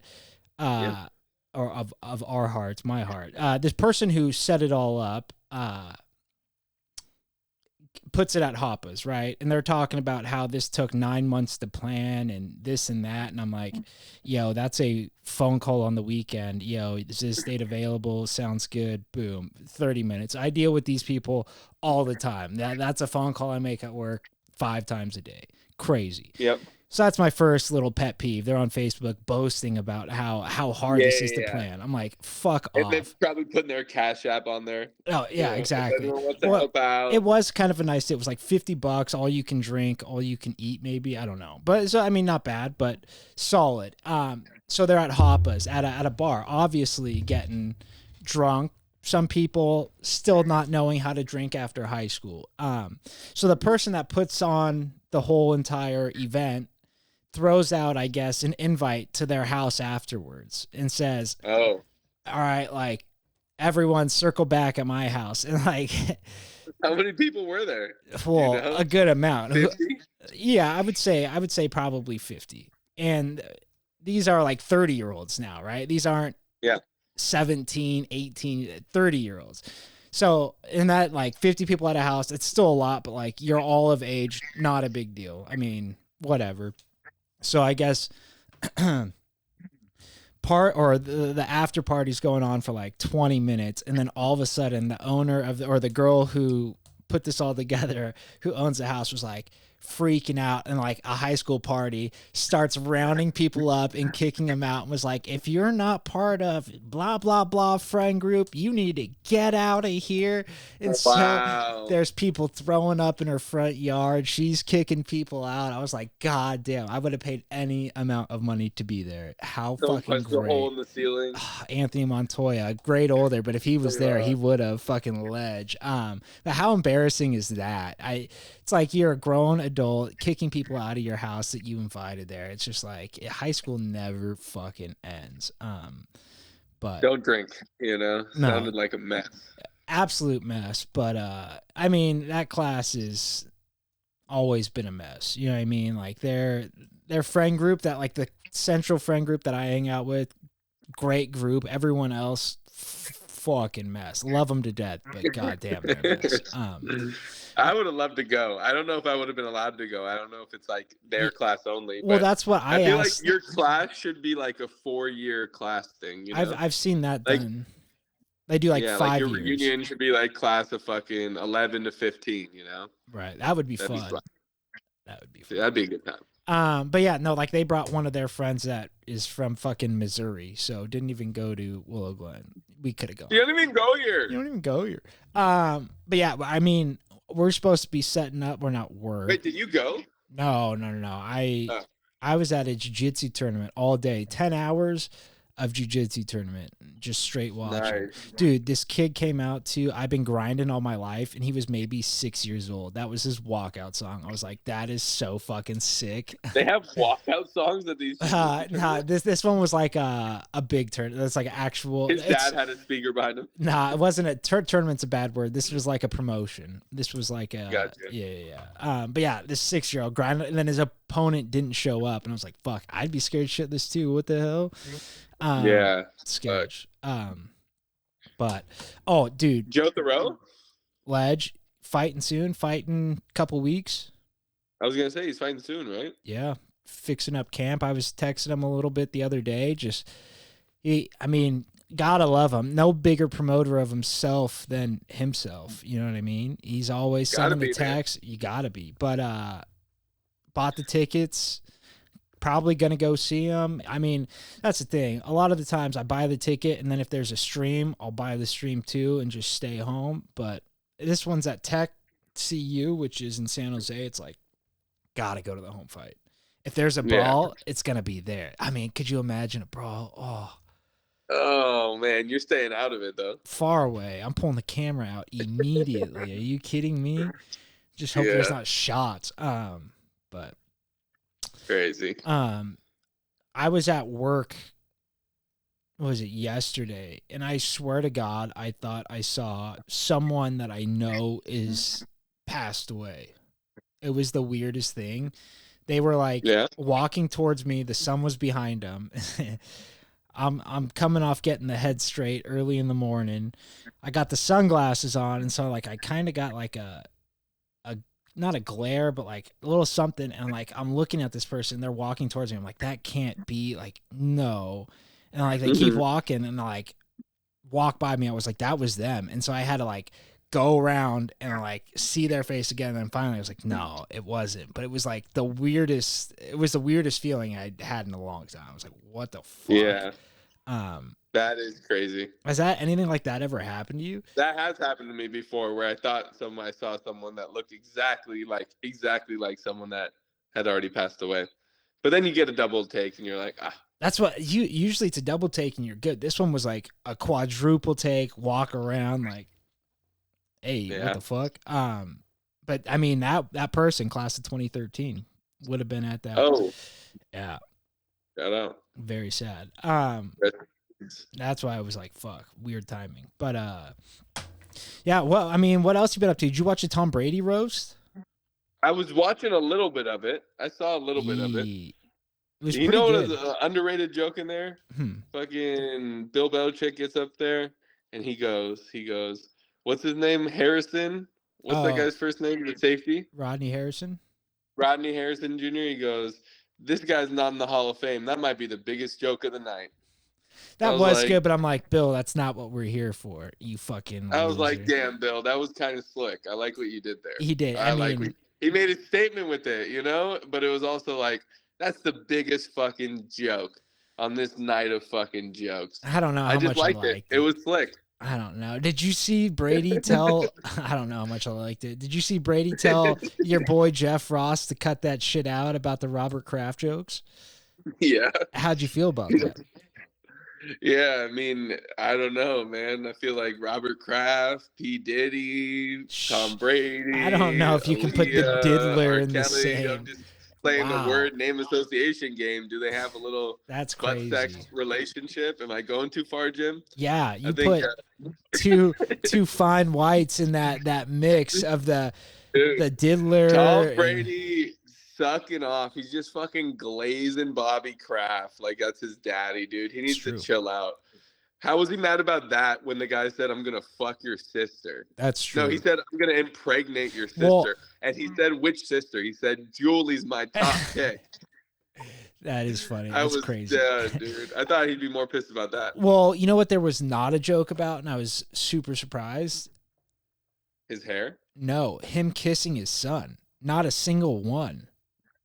or of our hearts, my heart, this person who set it all up, puts it at Hoppa's, right? And they're talking about how this took 9 months to plan and this and that. And I'm like, yo, that's a phone call on the weekend. Yo, is this date available? Sounds good. Boom. 30 minutes. I deal with these people all the time. That's a phone call I make at work 5 times a day. Crazy. Yep. So that's my first little pet peeve. They're on Facebook boasting about how hard this is to plan. I'm like, fuck off. And they're probably putting their Cash App on there. Oh, yeah, exactly. It was kind of a nice, it was like $50, all you can drink, all you can eat, maybe. I don't know. But so, I mean, not bad, but solid. So they're at Hoppa's at a bar, obviously getting drunk. Some people still not knowing how to drink after high school. So the person that puts on the whole entire event throws out, I guess, an invite to their house afterwards and says, "Oh, all right, like everyone circle back at my house." And like, how many people were there? Well, a good amount. 50? Yeah, I would say probably 50. And these are like 30-year-olds now, right? These aren't 17, 18, 30-year-olds. So in that, like 50 people at a house, it's still a lot, but like you're all of age, not a big deal. I mean, whatever. So I guess the after party's going on for like 20 minutes, and then all of a sudden the owner of the girl who put this all together, who owns the house, was like freaking out, and like a high school party starts rounding people up and kicking them out, and was like, if you're not part of blah blah blah friend group, you need to get out of here. And so there's people throwing up in her front yard, she's kicking people out. I was like, god damn, I would have paid any amount of money to be there. How fucking great. The hole in the ceiling. Anthony Montoya, great older, but if he was there, he would have fucking ledge. But how embarrassing is that? It's like you're a grown adult kicking people out of your house that you invited there. It's just like high school never fucking ends. But don't drink, sounded like a mess. Absolute mess. But I mean, that class has always been a mess. You know what I mean? Like their friend group, that like the central friend group that I hang out with, great group. Everyone else fucking mess. Love them to death, but goddamn, they're a mess. I would have loved to go. I don't know if I would have been allowed to go. I don't know if it's like their class only. Well, but that's what I feel asked. like your class should be like a 4-year class thing. You know? I've seen that Like, done. They do like 5 your years. reunion should be like class of fucking 11 to 15. You know? Right. That would be That'd fun. be That would be fun. That'd be a good time. But yeah, no, like they brought one of their friends that is from fucking Missouri, so didn't even go to Willow Glen. We could have gone. You don't even go here. You don't even go here. But yeah, I mean, we're supposed to be setting up. We're not work. Wait, did you go? No. I was at a jiu-jitsu tournament all day, 10 hours of jiu-jitsu tournament, just straight watching. Nice. Dude, this kid came out too. I've been grinding all my life, and he was maybe 6 years old. That was his walkout song. I was like, that is so fucking sick. They have walkout songs at these. Nah, this one was like a big tournament. That's like an actual. His dad had a speaker behind him. Nah, it wasn't a tournament's a bad word. This was like a promotion. This was like a Gotcha. yeah. But yeah, this 6-year-old grinding, and then his opponent didn't show up, and I was like, fuck, I'd be scared shit this too. What the hell? Yeah, sketch. But oh, dude, Joe Thoreau, Ledge fighting couple weeks. I was gonna say he's fighting soon, right? Yeah, fixing up camp. I was texting him a little bit the other day. I mean, gotta love him. No bigger promoter of himself than himself. You know what I mean? He's always sending the text. You gotta be. But bought the tickets. Probably gonna go see him. I mean, that's the thing. A lot of the times I buy the ticket, and then if there's a stream, I'll buy the stream too and just stay home. But this one's at Tech CU, which is in San Jose. It's like, gotta go to the home fight. If there's a brawl, it's gonna be there. I mean, could you imagine a brawl? Oh man, you're staying out of it though. Far away. I'm pulling the camera out immediately. Are you kidding me? Just hope there's not shots. But crazy. I was at work. What was it, yesterday? And I swear to God, I thought I saw someone that I know is passed away. It was the weirdest thing. They were like walking towards me. The sun was behind them. I'm coming off getting the head straight early in the morning. I got the sunglasses on, and so like I kind of got like a not a glare, but like a little something, and like I'm looking at this person, they're walking towards me. I'm like, that can't be, like, no. And like they keep walking and like walk by me. I was like, that was them. And so I had to like go around and like see their face again. And then finally I was like, no, it wasn't. But it was like the weirdest feeling I'd had in a long time. I was like, what the fuck? Yeah. That is crazy. Has that anything like that ever happened to you? That has happened to me before, where I thought I saw someone that looked exactly like someone that had already passed away. But then you get a double take and you're like, ah. That's what usually it's a double take and you're good. This one was like a quadruple take, walk around like, hey, what the fuck? But I mean that person, class of 2013, would have been at that. Oh. Yeah. Shout out. Very sad. That's why I was like, fuck, weird timing. But yeah, well, I mean, what else you been up to? Did you watch the Tom Brady roast? I was watching a little bit of it. I saw a little bit of it. It was you know good. what an underrated joke in there? Fucking Bill Belichick gets up there and he goes, what's his name? Harrison? What's that guy's first name? The safety? Rodney Harrison Jr. He goes, this guy's not in the Hall of Fame. That might be the biggest joke of the night. That was like, good, but I'm like, Bill, that's not what we're here for. You fucking I was loser. like, damn, Bill, that was kind of slick. I like what you did there. He did. He made a statement with it, you know? But it was also like, that's the biggest fucking joke on this night of fucking jokes. I don't know how I just much liked I it. liked It was slick. I don't know. Did you see Brady tell I don't know how much I liked it. Did you see Brady tell your boy Jeff Ross to cut that shit out about the Robert Kraft jokes? Yeah. How'd you feel about that? Yeah, I mean, I don't know, man. I feel like Robert Kraft, P. Diddy, Tom Brady. I don't know if you can put the diddler in the Kelly. same. I'm just playing the word name association game. Do they have a little butt sex relationship? Am I going too far, Jim? Yeah, you put two fine whites in that mix of the diddler. Tom Brady sucking off. He's just fucking glazing Bobby Kraft like that's his daddy, dude. He needs to chill out. How was he mad about that when the guy said, "I'm gonna fuck your sister"? That's true. No, he said, "I'm gonna impregnate your sister," Well, and he said, "Which sister?" He said, "Julie's my top pick." That is funny. That's crazy. Dead, dude. I thought he'd be more pissed about that. Well, you know what? There was not a joke about, and I was super surprised. His hair? No, him kissing his son. Not a single one.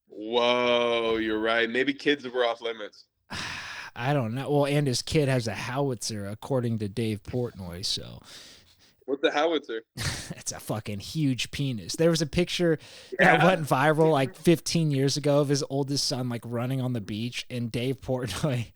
Whoa, you're right. Maybe kids were off limits. I don't know. Well, and his kid has a howitzer, according to Dave Portnoy. So, what's the howitzer? It's a fucking huge penis. There was a picture that went viral like 15 years ago of his oldest son like running on the beach, and Dave Portnoy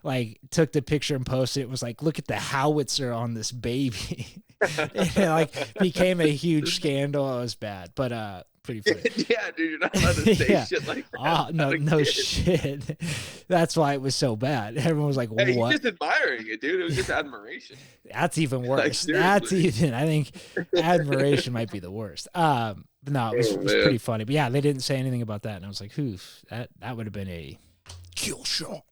like took the picture and posted it. Was like, look at the howitzer on this baby. It like became a huge scandal. It was bad, but pretty funny. Yeah, dude, you're not allowed to say shit like that. No shit. That's why it was so bad. Everyone was like, hey, what? He's just admiring it, dude. It was just admiration. That's even worse. Like, I think admiration might be the worst. But no, it was pretty funny. But yeah, they didn't say anything about that. And I was like, oof, that would have been a kill shot.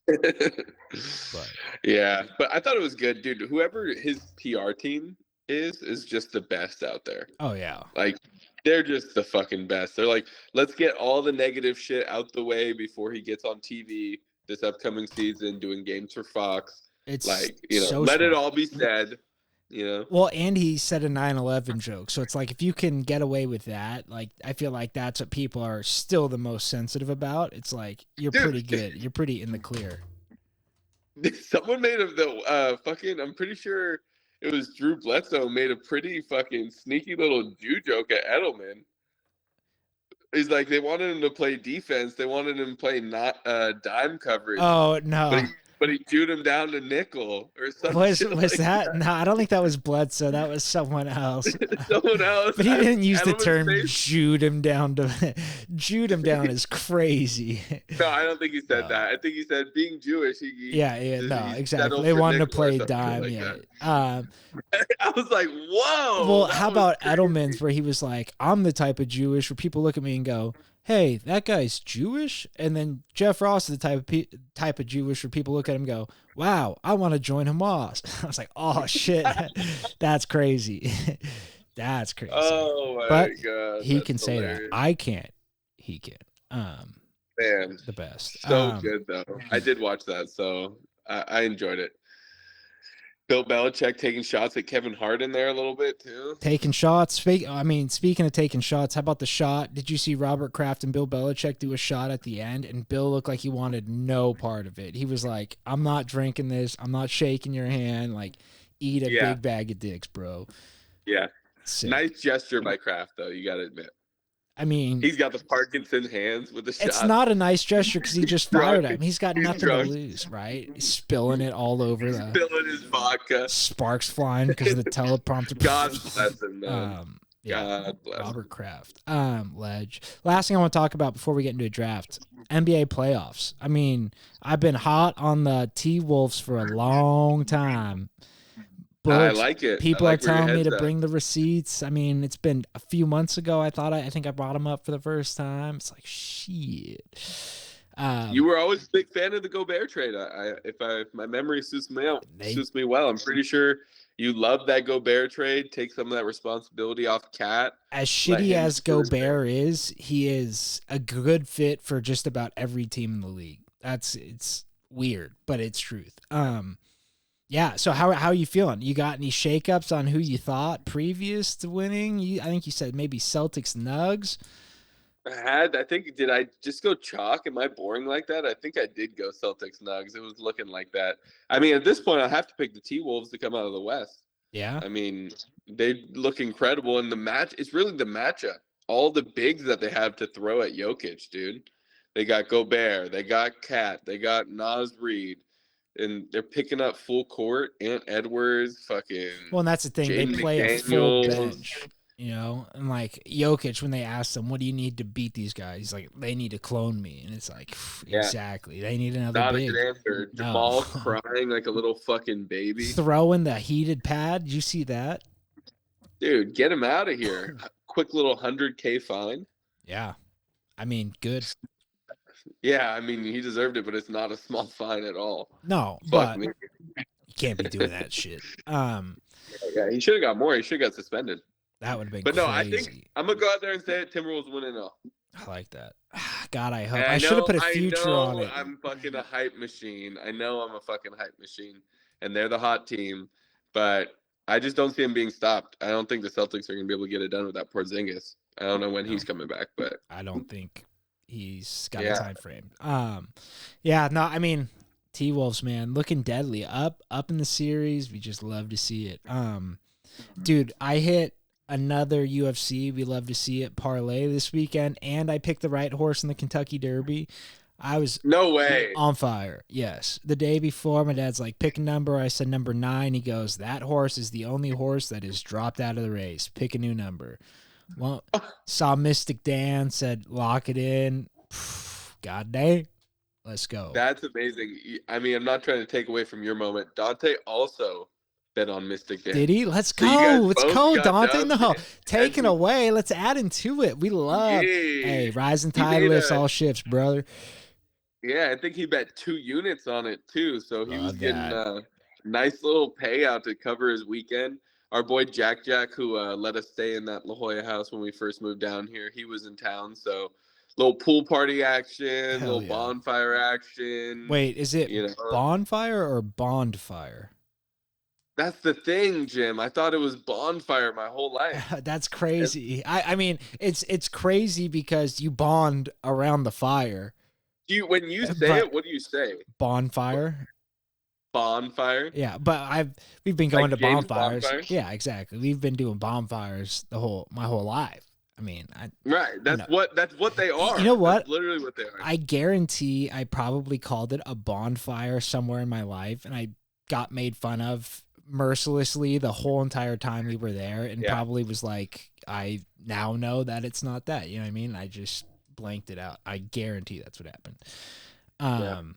But yeah, but I thought it was good, dude. Whoever his PR team is just the best out there. Oh yeah. Like, they're just the fucking best. They're like, let's get all the negative shit out the way before he gets on TV this upcoming season doing games for Fox. It's like, so let it all be said, Well, and he said a 9/11 joke. So it's like, if you can get away with that, like, I feel like that's what people are still the most sensitive about. It's like, you're pretty good. You're pretty in the clear. Someone made I'm pretty sure it was Drew Bledsoe made a pretty fucking sneaky little Jew joke at Edelman. He's like, they wanted him to play defense. They wanted him to play not dime coverage. Oh, no. But he Jewed him down to nickel or something. Was that? No, I don't think that was Bledsoe. That was someone else. Someone else. But he didn't use the term Jewed him down to. Jewed him down is crazy. No, I don't think he said that. I think he said being Jewish. Exactly. They wanted to play dime. Like I was like, whoa. Well, how about Edelman's, where he was like, I'm the type of Jewish where people look at me and go, hey, that guy's Jewish? And then Jeff Ross is the type of Jewish where people look at him and go, wow, I want to join Hamas. I was like, oh, shit, that's crazy. That's crazy. Oh, my God. He can say that. I can't. He can. Man. The best. So good, though. I did watch that, so I enjoyed it. Bill Belichick taking shots at Kevin Hart in there a little bit too. Taking shots. Speaking of taking shots, how about the shot? Did you see Robert Kraft and Bill Belichick do a shot at the end? And Bill looked like he wanted no part of it. He was like, I'm not drinking this. I'm not shaking your hand. Like, eat a big bag of dicks, bro. Yeah. Sick. Nice gesture by Kraft, though. You got to admit. I mean, he's got the Parkinson hands with the shot. It's not a nice gesture because he just fired him. He's got nothing to lose, right? He's spilling it all over. Spilling his vodka. Sparks flying because of the teleprompter. God bless him, man. God bless Robert Kraft. Ledge. Last thing I want to talk about before we get into a draft. NBA playoffs. I mean, I've been hot on the T-Wolves for a long time. But I like it. People are telling me to bring the receipts. I mean, it's been a few months ago. I think I brought them up for the first time. It's like, shit. You were always a big fan of the Gobert trade. If my memory suits me well, I'm pretty sure you love that Gobert trade. Take some of that responsibility off Cat. As shitty as Gobert is, he is a good fit for just about every team in the league. It's weird, but it's truth. Yeah, so how are you feeling? You got any shakeups on who you thought previous to winning? I think you said maybe Celtics Nugs. Did I just go chalk? Am I boring like that? I think I did go Celtics Nugs. It was looking like that. I mean, at this point, I'll have to pick the T-Wolves to come out of the West. Yeah. I mean, they look incredible. And it's really the matchup. All the bigs that they have to throw at Jokic, dude. They got Gobert. They got Cat. They got Naz Reid. And they're picking up full court. Ant Edwards, fucking. Well, and that's the thing. They play a full bench, and like Jokic, when they asked him, "What do you need to beat these guys?" He's like, "They need to clone me," and it's like, exactly. They need another. Not big. a good answer. Jamal crying like a little fucking baby. Throwing the heated pad. Did you see that? Dude, get him out of here. Quick little $100K fine. Yeah, I mean, good. Yeah, I mean, he deserved it, but it's not a small fine at all. No, Fuck but me. you can't be doing that shit. Yeah, he should have got more. He should have got suspended. That would have been But no, crazy. I think I'm gonna go out there and say it. Timberwolves win it all. I like that. God, I hope. And I should have put a future on it. I'm fucking a hype machine. I know I'm a fucking hype machine, and they're the hot team, but I just don't see them being stopped. I don't think the Celtics are gonna be able to get it done without Porzingis. I don't know when he's coming back, but I don't think he's got a time frame. Yeah, no, I mean, T-Wolves, man, looking deadly. Up in the series. We just love to see it. Dude, I hit another UFC. We love to see it parlay this weekend, and I picked the right horse in the Kentucky Derby. I was no way on fire. Yes. The day before, my dad's like, pick a number. I said number 9. He goes, that horse is the only horse that is dropped out of the race. Pick a new number. Well, saw Mystic Dan, said lock it in. God dang. Let's go. That's amazing. I mean, I'm not trying to take away from your moment. Dante also bet on Mystic Dan. Did he? Let's So you go. guys Let's both go, got Dante. dubs. No, taken away. Let's add into it. We love. Yay. Hey, rising He tide made lifts a- all ships, brother. Yeah, I think he bet 2 units on it too. So he was Love getting that. a nice little payout to cover his weekend. Our boy Jack, who let us stay in that La Jolla house when we first moved down here, he was in town. So little pool party action, Hell little yeah. bonfire action. Wait, is it You know. bonfire or bondfire? That's the thing, Jim. I thought it was bonfire my whole life. That's crazy. I mean, it's crazy because you bond around the fire. When you say But- it, what do you say? Bonfire. Bonfire? Yeah, but we've been going Like to James bonfires. Bonfire? Yeah, exactly. We've been doing bonfires my whole life. I mean, Right. That's know. what they are. You know what? That's literally what they are. I guarantee I probably called it a bonfire somewhere in my life, and I got made fun of mercilessly the whole entire time we were there, and probably was like, I now know that it's not that. You know what I mean? I just blanked it out. I guarantee that's what happened.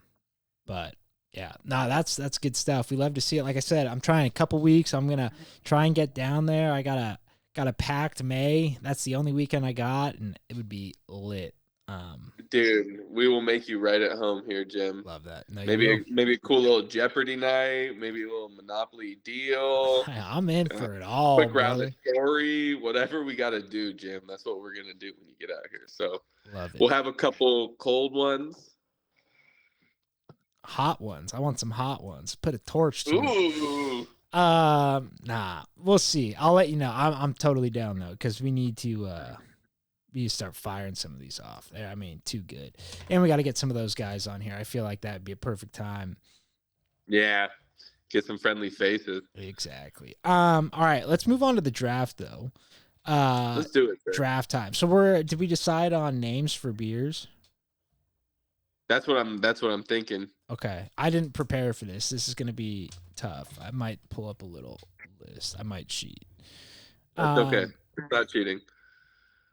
But yeah, that's good stuff. We love to see it. Like I said, I'm trying a couple weeks. I'm gonna try and get down there. I got a packed May. That's the only weekend I got, and it would be lit. Dude, we will make you right at home here, Jim. Love that. No, Maybe a cool little Jeopardy night, maybe a little Monopoly deal. I'm in for it all. Quick round brother. of story, whatever we got to do, Jim. That's what we're gonna do when you get out here. So Love it. we'll have a couple cold ones. Hot ones. I want some hot ones. Put a torch to it. Ooh. Nah, we'll see. I'll let you know. I'm totally down though, because we need to start firing some of these off. I mean, too good. And we got to get some of those guys on here. I feel like that'd be a perfect time. Yeah. Get some friendly faces. Exactly. All right, let's move on to the draft though. Let's do it. Sir. Draft time. So did we decide on names for beers? That's what I'm thinking. Okay. I didn't prepare for this. This is going to be tough. I might pull up a little list. I might cheat. That's okay. It's not cheating.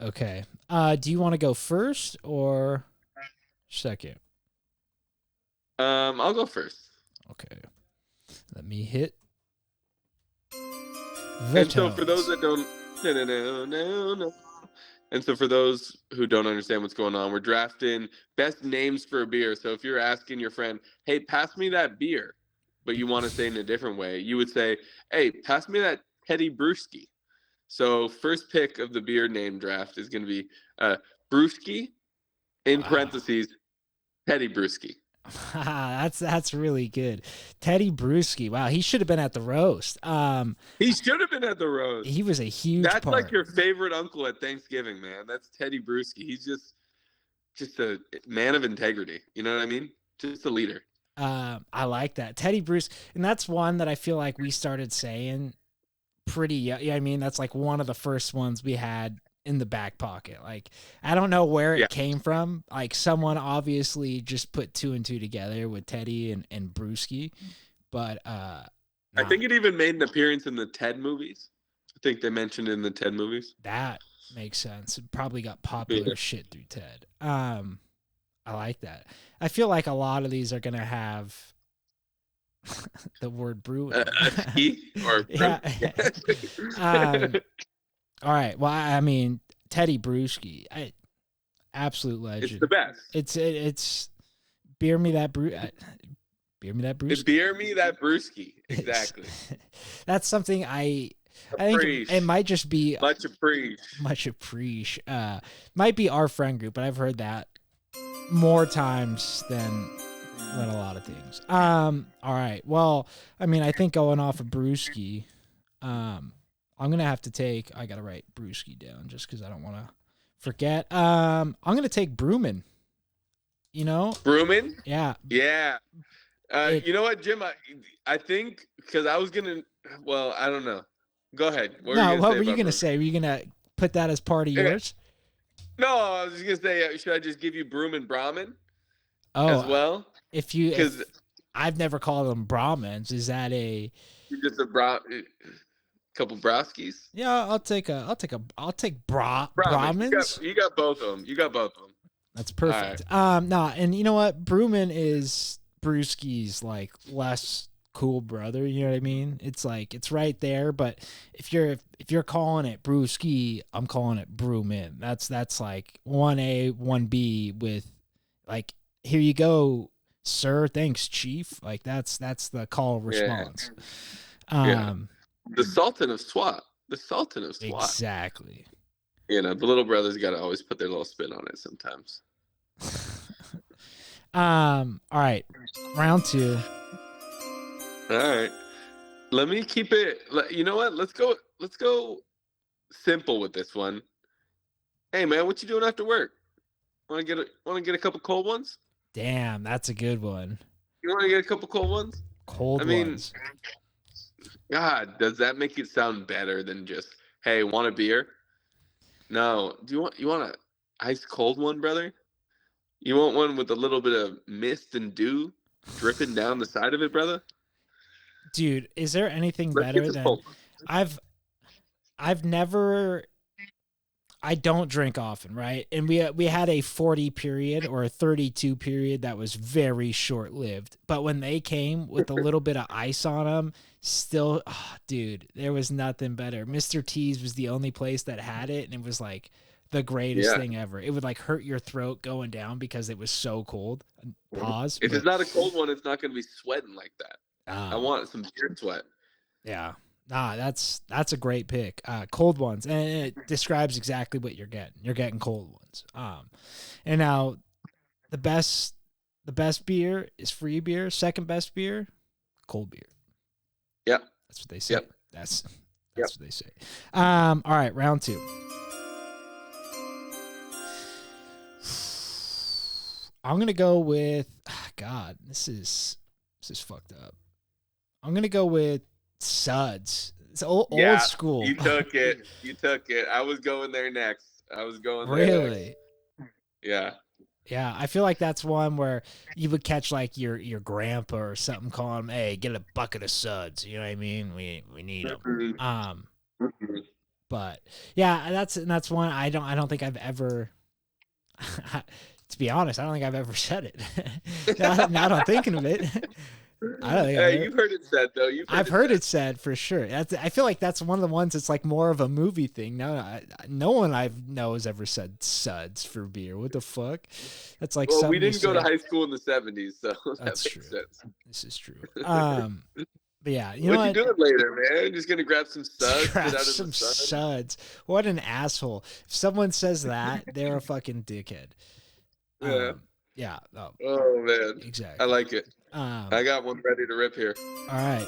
Okay. Do you want to go first or second? I'll go first. Okay. Let me hit. And so for those that don't, no. And so for those who don't understand what's going on, we're drafting best names for a beer. So if you're asking your friend, hey, pass me that beer, but you want to say it in a different way, you would say, hey, pass me that Teddy Brewski. So first pick of the beer name draft is going to be Brewski, in parentheses, Teddy Brewski. That's really good. Teddy Brewski. Wow, he should have been at the roast. He should have been at the roast. He was a huge That's part. like your favorite uncle at Thanksgiving, man. That's Teddy Brewski. He's just a man of integrity. You know what I mean? Just a leader. I like that. Teddy Bruce. And that's one that I feel like we started saying pretty young. Yeah, I mean, that's like one of the first ones we had in the back pocket. Like, I don't know where it came from. Like, someone obviously just put 2 and 2 together with Teddy and Brewski. But I think it even made an appearance in the Ted movies. I think they mentioned it in the Ted movies. That makes sense. It probably got popular shit through Ted. I like that. I feel like a lot of these are gonna have the word brew. Yeah. All right. Well, I mean, Teddy Brewski. Absolute legend. It's the best. It's beer me that beer me that brewski. Beer me that brewski. Exactly. That's something I think it might just be much appreciated. Much appreciated. Might be our friend group, but I've heard that more times than a lot of things. All right. Well, I mean, I think going off of brewski, I'm gonna have to take. I gotta write brewski down just because I don't want to forget. I'm gonna take Brewman. You know, Brewman. Yeah. Yeah. You know what, Jim? I think because I was gonna. Well, I don't know. Go ahead. What were you gonna say? Were you gonna put that as part of yours? No, I was just gonna say, should I just give you Broom and Brahmin? Oh, as well. Because I've never called them Brahmins. Is that a? Just a couple browskis? Yeah, I'll take Brahmins. You got both of them. That's perfect. Right. And you know what? Brewman is Brewski's like less cool brother. You know what I mean? It's like it's right there, but if you're calling it Brewski, I'm calling it Brewman. That's like 1A, 1B with like, here you go, sir. Thanks, chief. Like that's the call response. Yeah. The Sultan of SWAT. Exactly. You know, the little brothers got to always put their little spin on it sometimes. All right. Round 2. All right. Let me keep it. You know what? Let's go simple with this one. Hey man, what you doing after work? Want to get a couple cold ones? Damn, that's a good one. You want to get a couple cold ones? Ones. God, does that make it sound better than just, hey, want a beer? No. You want a ice cold one, brother? You want one with a little bit of mist and dew dripping down the side of it, brother? Dude, is there anything better than I don't drink often, right? And we had a 40 period or a 32 period that was very short-lived. But when they came with a little bit of ice on them, still, dude, there was nothing better. Mr. T's was the only place that had it, and it was like the greatest thing ever. It would like hurt your throat going down because it was so cold. Pause. If it's not a cold one, it's not going to be sweating like that. I want some beer sweat. Yeah. Nah, that's a great pick. Cold ones, and it describes exactly what you're getting. You're getting cold ones. And now the best beer is free beer. Second best beer, cold beer. Yep. That's what they say. Yep. That's what they say. All right, round 2. I'm gonna go with God. This is fucked up. I'm gonna go with Suds. It's old school. You took it. I was going there next. Really? Yeah. Yeah, I feel like that's one where you would catch like your grandpa or something calling him, "Hey, get a bucket of Suds." You know what I mean? We need them. Mm-hmm. But yeah, that's one I don't think I've ever. To be honest, I don't think I've ever said it. Now that I'm thinking of it. I don't think you've heard it said though. I've heard it said for sure. I feel like that's one of the ones that's like more of a movie thing. No one I know has ever said Suds for beer. What the fuck? That's like we didn't go to high school in the 70s, so that's that true. makes sense. This is true. But yeah, you know what you doing later, man? Just gonna grab some Suds. Suds. What an asshole! If someone says that, they're a fucking dickhead. Yeah. Yeah. Oh man. Exactly. I like it. I got one ready to rip here. All right.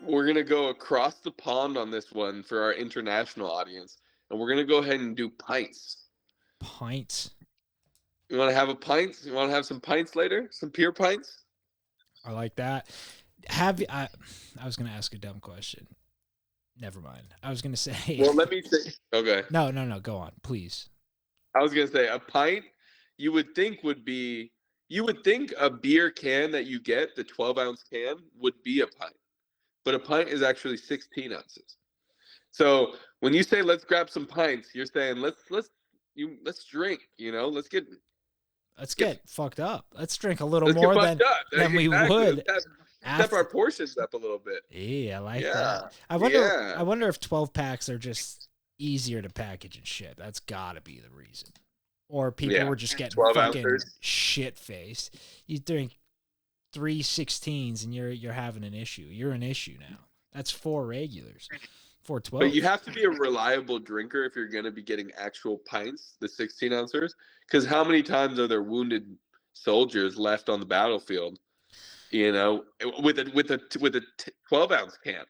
We're going to go across the pond on this one for our international audience. And we're going to go ahead and do pints. Pints? You want to have a pint? You want to have some pints later? Some beer pints? I like that. I was going to ask a dumb question. Never mind. I was going to say. Well, let me say. Okay. No. Go on, please. I was going to say a pint you would think a beer can that you get, the 12-ounce can, would be a pint. But a pint is actually 16 ounces. So when you say let's grab some pints, you're saying let's drink, let's get fucked up. Let's drink a little more than we would. Step our portions up a little bit. Yeah, I like that. I wonder if 12 packs are just easier to package and ship. That's got to be the reason. Or people were just getting 12 fucking ounces. shit faced. You drink 3 16s and you're having an issue. You're an issue now. That's 4 regulars. 4 12s. But you have to be a reliable drinker if you're going to be getting actual pints, the 16 ounces. Because how many times are there wounded soldiers left on the battlefield? You know, with a 12 ounce can,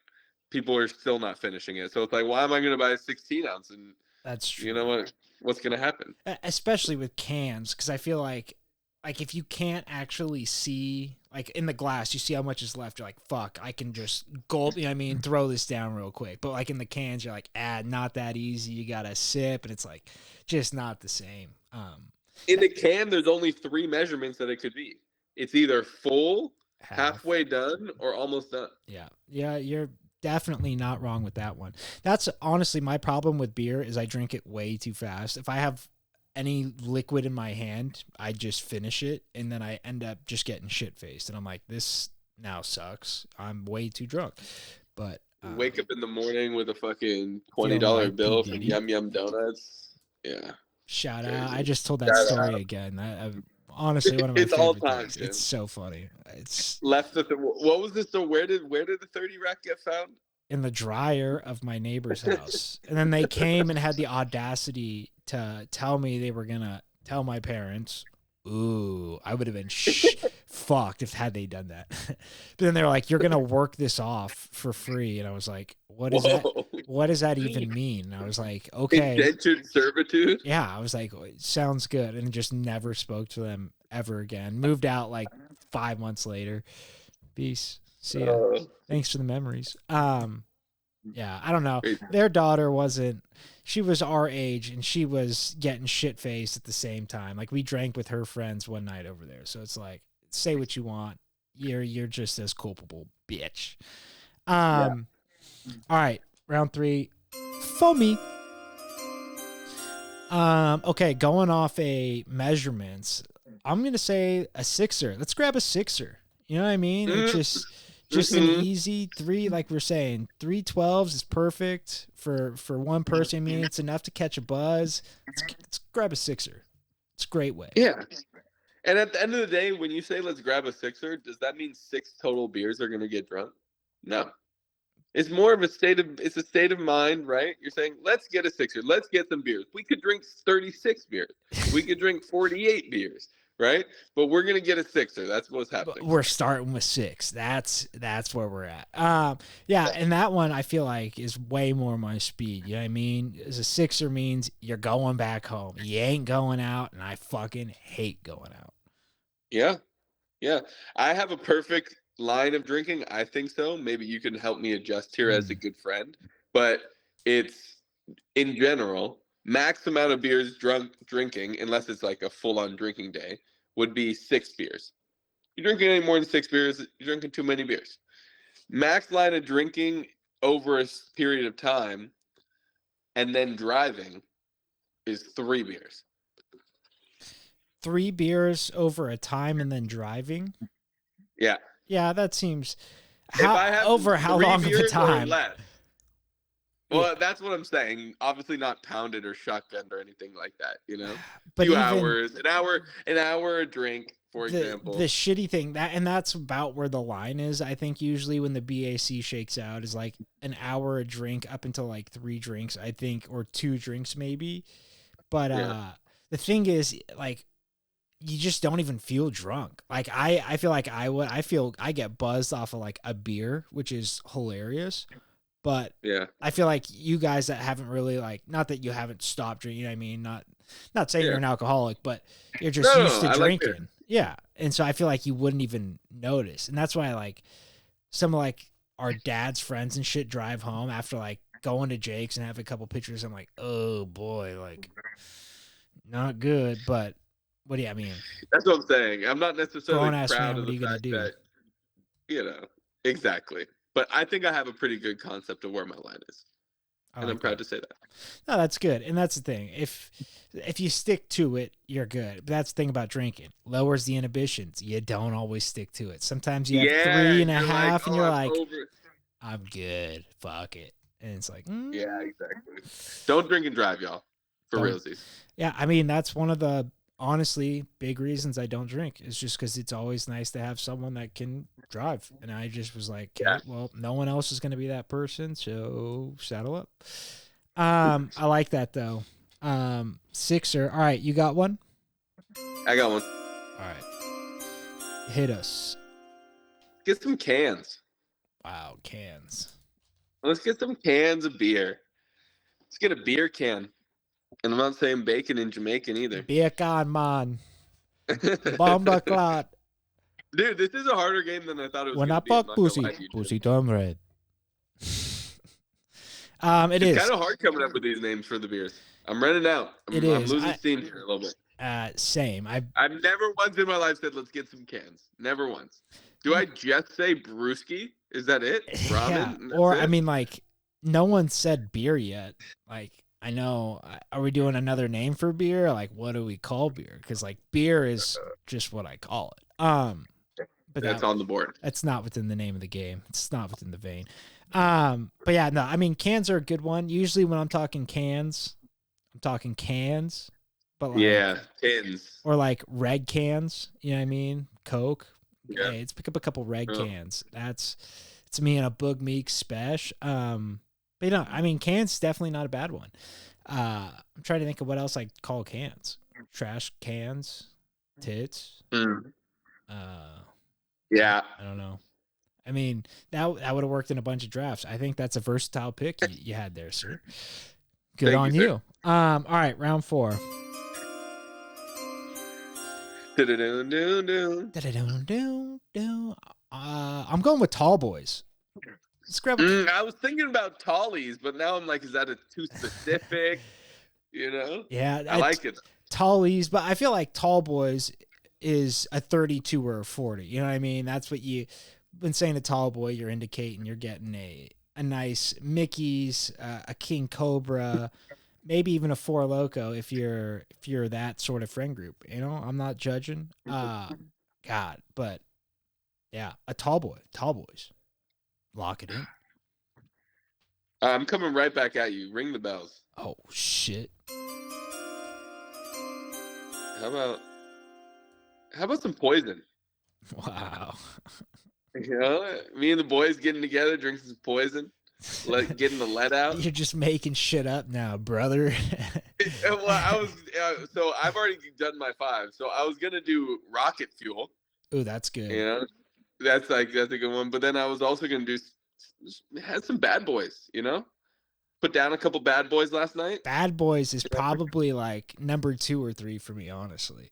people are still not finishing it. So it's like, why am I going to buy a 16 ounce? And that's true. You know what's going to happen? Especially with cans, because I feel like if you can't actually see, like in the glass, you see how much is left. You're like, fuck, I can just gulp. You know what I mean? Throw this down real quick. But like in the cans, you're like, not that easy. You gotta sip, and it's like just not the same. In the can, there's only 3 measurements that it could be. It's either full, halfway done, or almost done. Yeah, you're definitely not wrong with that one. That's honestly my problem with beer is I drink it way too fast. If I have any liquid in my hand, I just finish it, and then I end up just getting shit faced, and I'm like, this now sucks. I'm way too drunk. But wake up in the morning with a fucking $20 bill from Yum Yum Donuts. Yeah. Shout out! I just told that story again. Honestly, one of my it's favorite all time. things. It's so funny. It's left the. What was this? So where did the 30 rack get found? In the dryer of my neighbor's house, and then they came and had the audacity to tell me they were gonna tell my parents. Ooh, I would have been fucked if they done that. But then they're like, "You're gonna work this off for free," and I was like, "What is that? What does that even mean?" And I was like, "Okay, indentured servitude." Yeah, I was like, "Sounds good," and just never spoke to them ever again. Moved out like 5 months later. Peace. See ya. Thanks for the memories. Yeah, I don't know. Their daughter she was our age, and she was getting shit faced at the same time. Like, we drank with her friends one night over there. So it's like, say what you want. You're just as culpable, bitch. All right, round 3. For me. Okay, going off a measurements, I'm gonna say a 6er. Let's grab a 6er. You know what I mean? It's just an easy 3, like we're saying. 3 12s is perfect for one person. I mean, it's enough to catch a buzz. Let's grab a 6er. It's a great way. Yeah. And at the end of the day, when you say let's grab a 6er, does that mean 6 total beers are gonna get drunk? No. It's more of a state of mind, right? You're saying, let's get a 6er. Let's get some beers. We could drink 36 beers. We could drink 48 beers, right? But we're going to get a 6er. That's what's happening. We're starting with 6. That's where we're at. Yeah, and that one I feel like is way more my speed. You know what I mean? As a 6er means you're going back home. You ain't going out, and I fucking hate going out. Yeah. Yeah. I have a perfect line of drinking. I think so. Maybe you can help me adjust here as a good friend. But it's, in general, max amount of beers drinking, unless it's like a full-on drinking day, would be 6 beers. You're drinking any more than 6 beers, you're drinking too many beers. Max line of drinking over a period of time and then driving is 3 beers. 3 beers over a time and then driving? Yeah. Yeah, that seems over how long of a time? Well, that's what I'm saying. Obviously not pounded or shotgunned or anything like that, you know? But an hour a drink, for example. The shitty thing, that's about where the line is. I think usually when the BAC shakes out is like an hour a drink up until like 3 drinks, I think, or 2 drinks maybe. But the thing is, like, you just don't even feel drunk. Like I feel like I get buzzed off of like a beer, which is hilarious. But yeah, I feel like you guys that haven't really, like, not that you haven't stopped drinking, you know what I mean? Not saying you're an alcoholic, but you're just used to drinking. Like yeah. And so I feel like you wouldn't even notice. And that's why, like, some of like our dad's friends and shit drive home after like going to Jake's and have a couple pictures. I'm like, oh boy, like, not good, but what do you mean? That's what I'm saying. I'm not necessarily proud of the fact that, you know, exactly. But I think I have a pretty good concept of where my line is. And I'm proud to say that. No, that's good. And that's the thing. If you stick to it, you're good. But that's the thing about drinking. Lowers the inhibitions. You don't always stick to it. Sometimes you have 3.5 and you're like, I'm good. Fuck it. And it's like, Yeah, exactly. Don't drink and drive, y'all. For realsies. Yeah, I mean, that's one of the honestly big reasons I don't drink. It's just because it's always nice to have someone that can drive. And I just was like, okay, well, no one else is going to be that person, so saddle up. I like that though. Sixer. All right, you got one? I got one. All right. Hit us. Get some cans. Wow, cans. Let's get some cans of beer. Let's get a beer can. And I'm not saying bacon in Jamaican either. Beer can, man. Bomba clot. Dude, this is a harder game than I thought it was When going I to be. fuck pussy turn red. It's kind of hard coming up with these names for the beers. I'm running out. I'm losing steam here a little bit. Same. I've never once in my life said, let's get some cans. Never once. Do I just say brewski? Is that it? Ramen? Yeah. Or, I mean, like, no one said beer yet. Like, I know. Are we doing another name for beer? Like, what do we call beer? Because, like, beer is just what I call it. But that's on the board. That's not within the name of the game. It's not within the vein. But yeah, no, I mean, cans are a good one. Usually when I'm talking cans, I'm talking cans. But like, yeah, cans. Or like red cans, you know what I mean? Coke. Yeah. Hey, let's pick up a couple red cans. It's me and a Bug Meek Spesh. But you know, I mean, cans definitely not a bad one. I'm trying to think of what else I call cans. Trash cans, tits. Yeah. I don't know. I mean, that would have worked in a bunch of drafts. I think that's a versatile pick you had there, sir. Good Thank on you. All right, round 4. I'm going with Tall Boys. Let's grab I was thinking about Tallies, but now I'm like, is that too specific? You know? Yeah. I like it. Tallies, but I feel like Tall Boys is a 32 or a 40. You know what I mean? That's what when saying a tall boy, you're indicating you're getting a nice Mickey's, a King Cobra, maybe even a Four Loko if you're that sort of friend group. You know, I'm not judging. God, but yeah, a tall boys. Lock it in. I'm coming right back at you. Ring the bells. Oh shit. How about some poison? Wow. You know, me and the boys getting together, drinking some poison, getting the lead out. You're just making shit up now, brother. Well, so I've already done my 5. So I was gonna do rocket fuel. Ooh, that's good. You know, that's a good one. But then I was also gonna had some bad boys. You know, put down a couple bad boys last night. Bad Boys is probably like number 2 or 3 for me, honestly.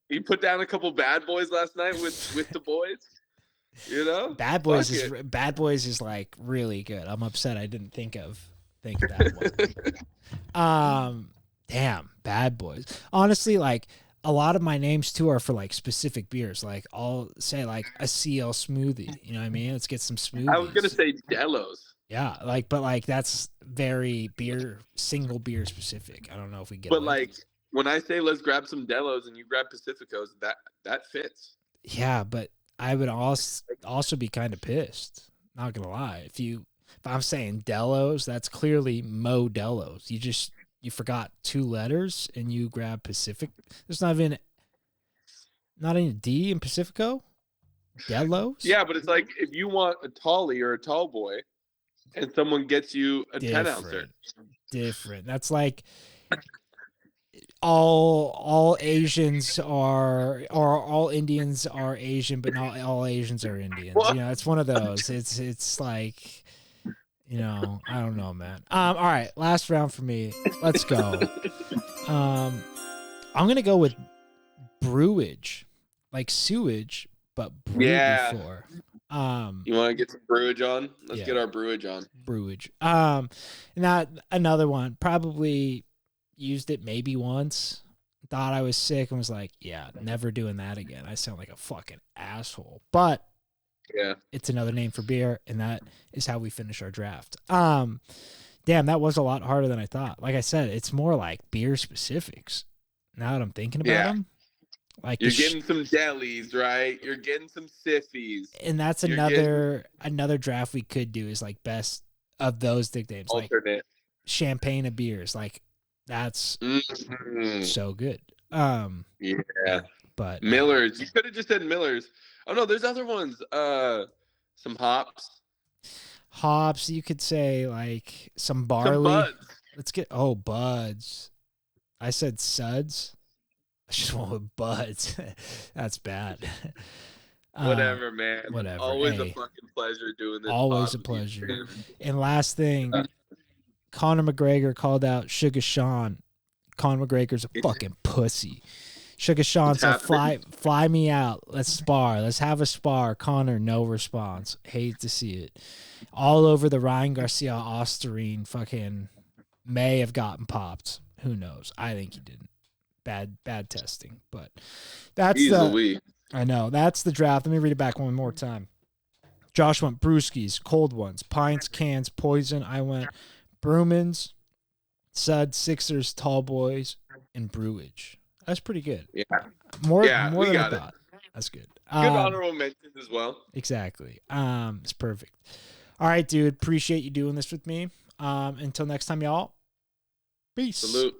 You put down a couple bad boys last night with the boys. You know, Bad Boys is like really good. I'm upset I didn't think of that one. Damn, Bad Boys. Honestly, like a lot of my names too are for like specific beers. Like I'll say like a CL smoothie. You know what I mean? Let's get some smoothies. I was gonna say Delos. Yeah, but that's very single beer specific. I don't know if we get. But like when I say let's grab some Delos and you grab Pacificos, that fits. Yeah, but I would also be kind of pissed. Not gonna lie, if I'm saying Delos, that's clearly Modelo's. You forgot 2 letters and you grab Pacific. There's not any D in Pacifico. Delos. Yeah, but it's like if you want a tallie or a tall boy, and someone gets you a 10-ouncer. Different. That's like all Asians or all Indians are Asian, but not all Asians are Indians. What? You know, it's one of those. It's like, you know, I don't know, man. All right, last round for me. Let's go. I'm gonna go with brewage, like sewage, but brew before. You want to get some brewage on? Let's get our brewage on. Brewage. And that another one. Probably used it maybe once. Thought I was sick and was like, yeah, never doing that again. I sound like a fucking asshole. But yeah, it's another name for beer, and that is how we finish our draft. Damn, that was a lot harder than I thought. Like I said, it's more like beer specifics. Now that I'm thinking about them. Like you're getting some delis, right? You're getting some siffies. And that's another draft we could do is like best of those nicknames, like Alternate. champagne of beers. Like that's so good. Yeah. But Millers. You could have just said Millers. Oh no, there's other ones. Some hops. hops, you could say like some barley. Some buds. Let's get buds. I said suds. I just went with buds. That's bad. Whatever, man. Whatever. Always Hey, a fucking pleasure doing this. always a pleasure. And last thing, Conor McGregor called out Sugar Sean. Conor McGregor's a fucking pussy. Sugar Sean said, fly me out. Let's spar. Let's have a spar. Conor, no response. Hate to see it. All over the Ryan Garcia Osterine fucking may have gotten popped. Who knows? I think he didn't. Bad testing. But that's I know. That's the draft. Let me read it back one more time. Josh went brewskis, cold ones, pints, cans, poison. I went Brumans, Sud, Sixers, Tall Boys, and Brewage. That's pretty good. Yeah. More than I thought. That's good. Good honorable mentions as well. Exactly. It's perfect. All right, dude. Appreciate you doing this with me. Until next time, y'all. Peace. Salute.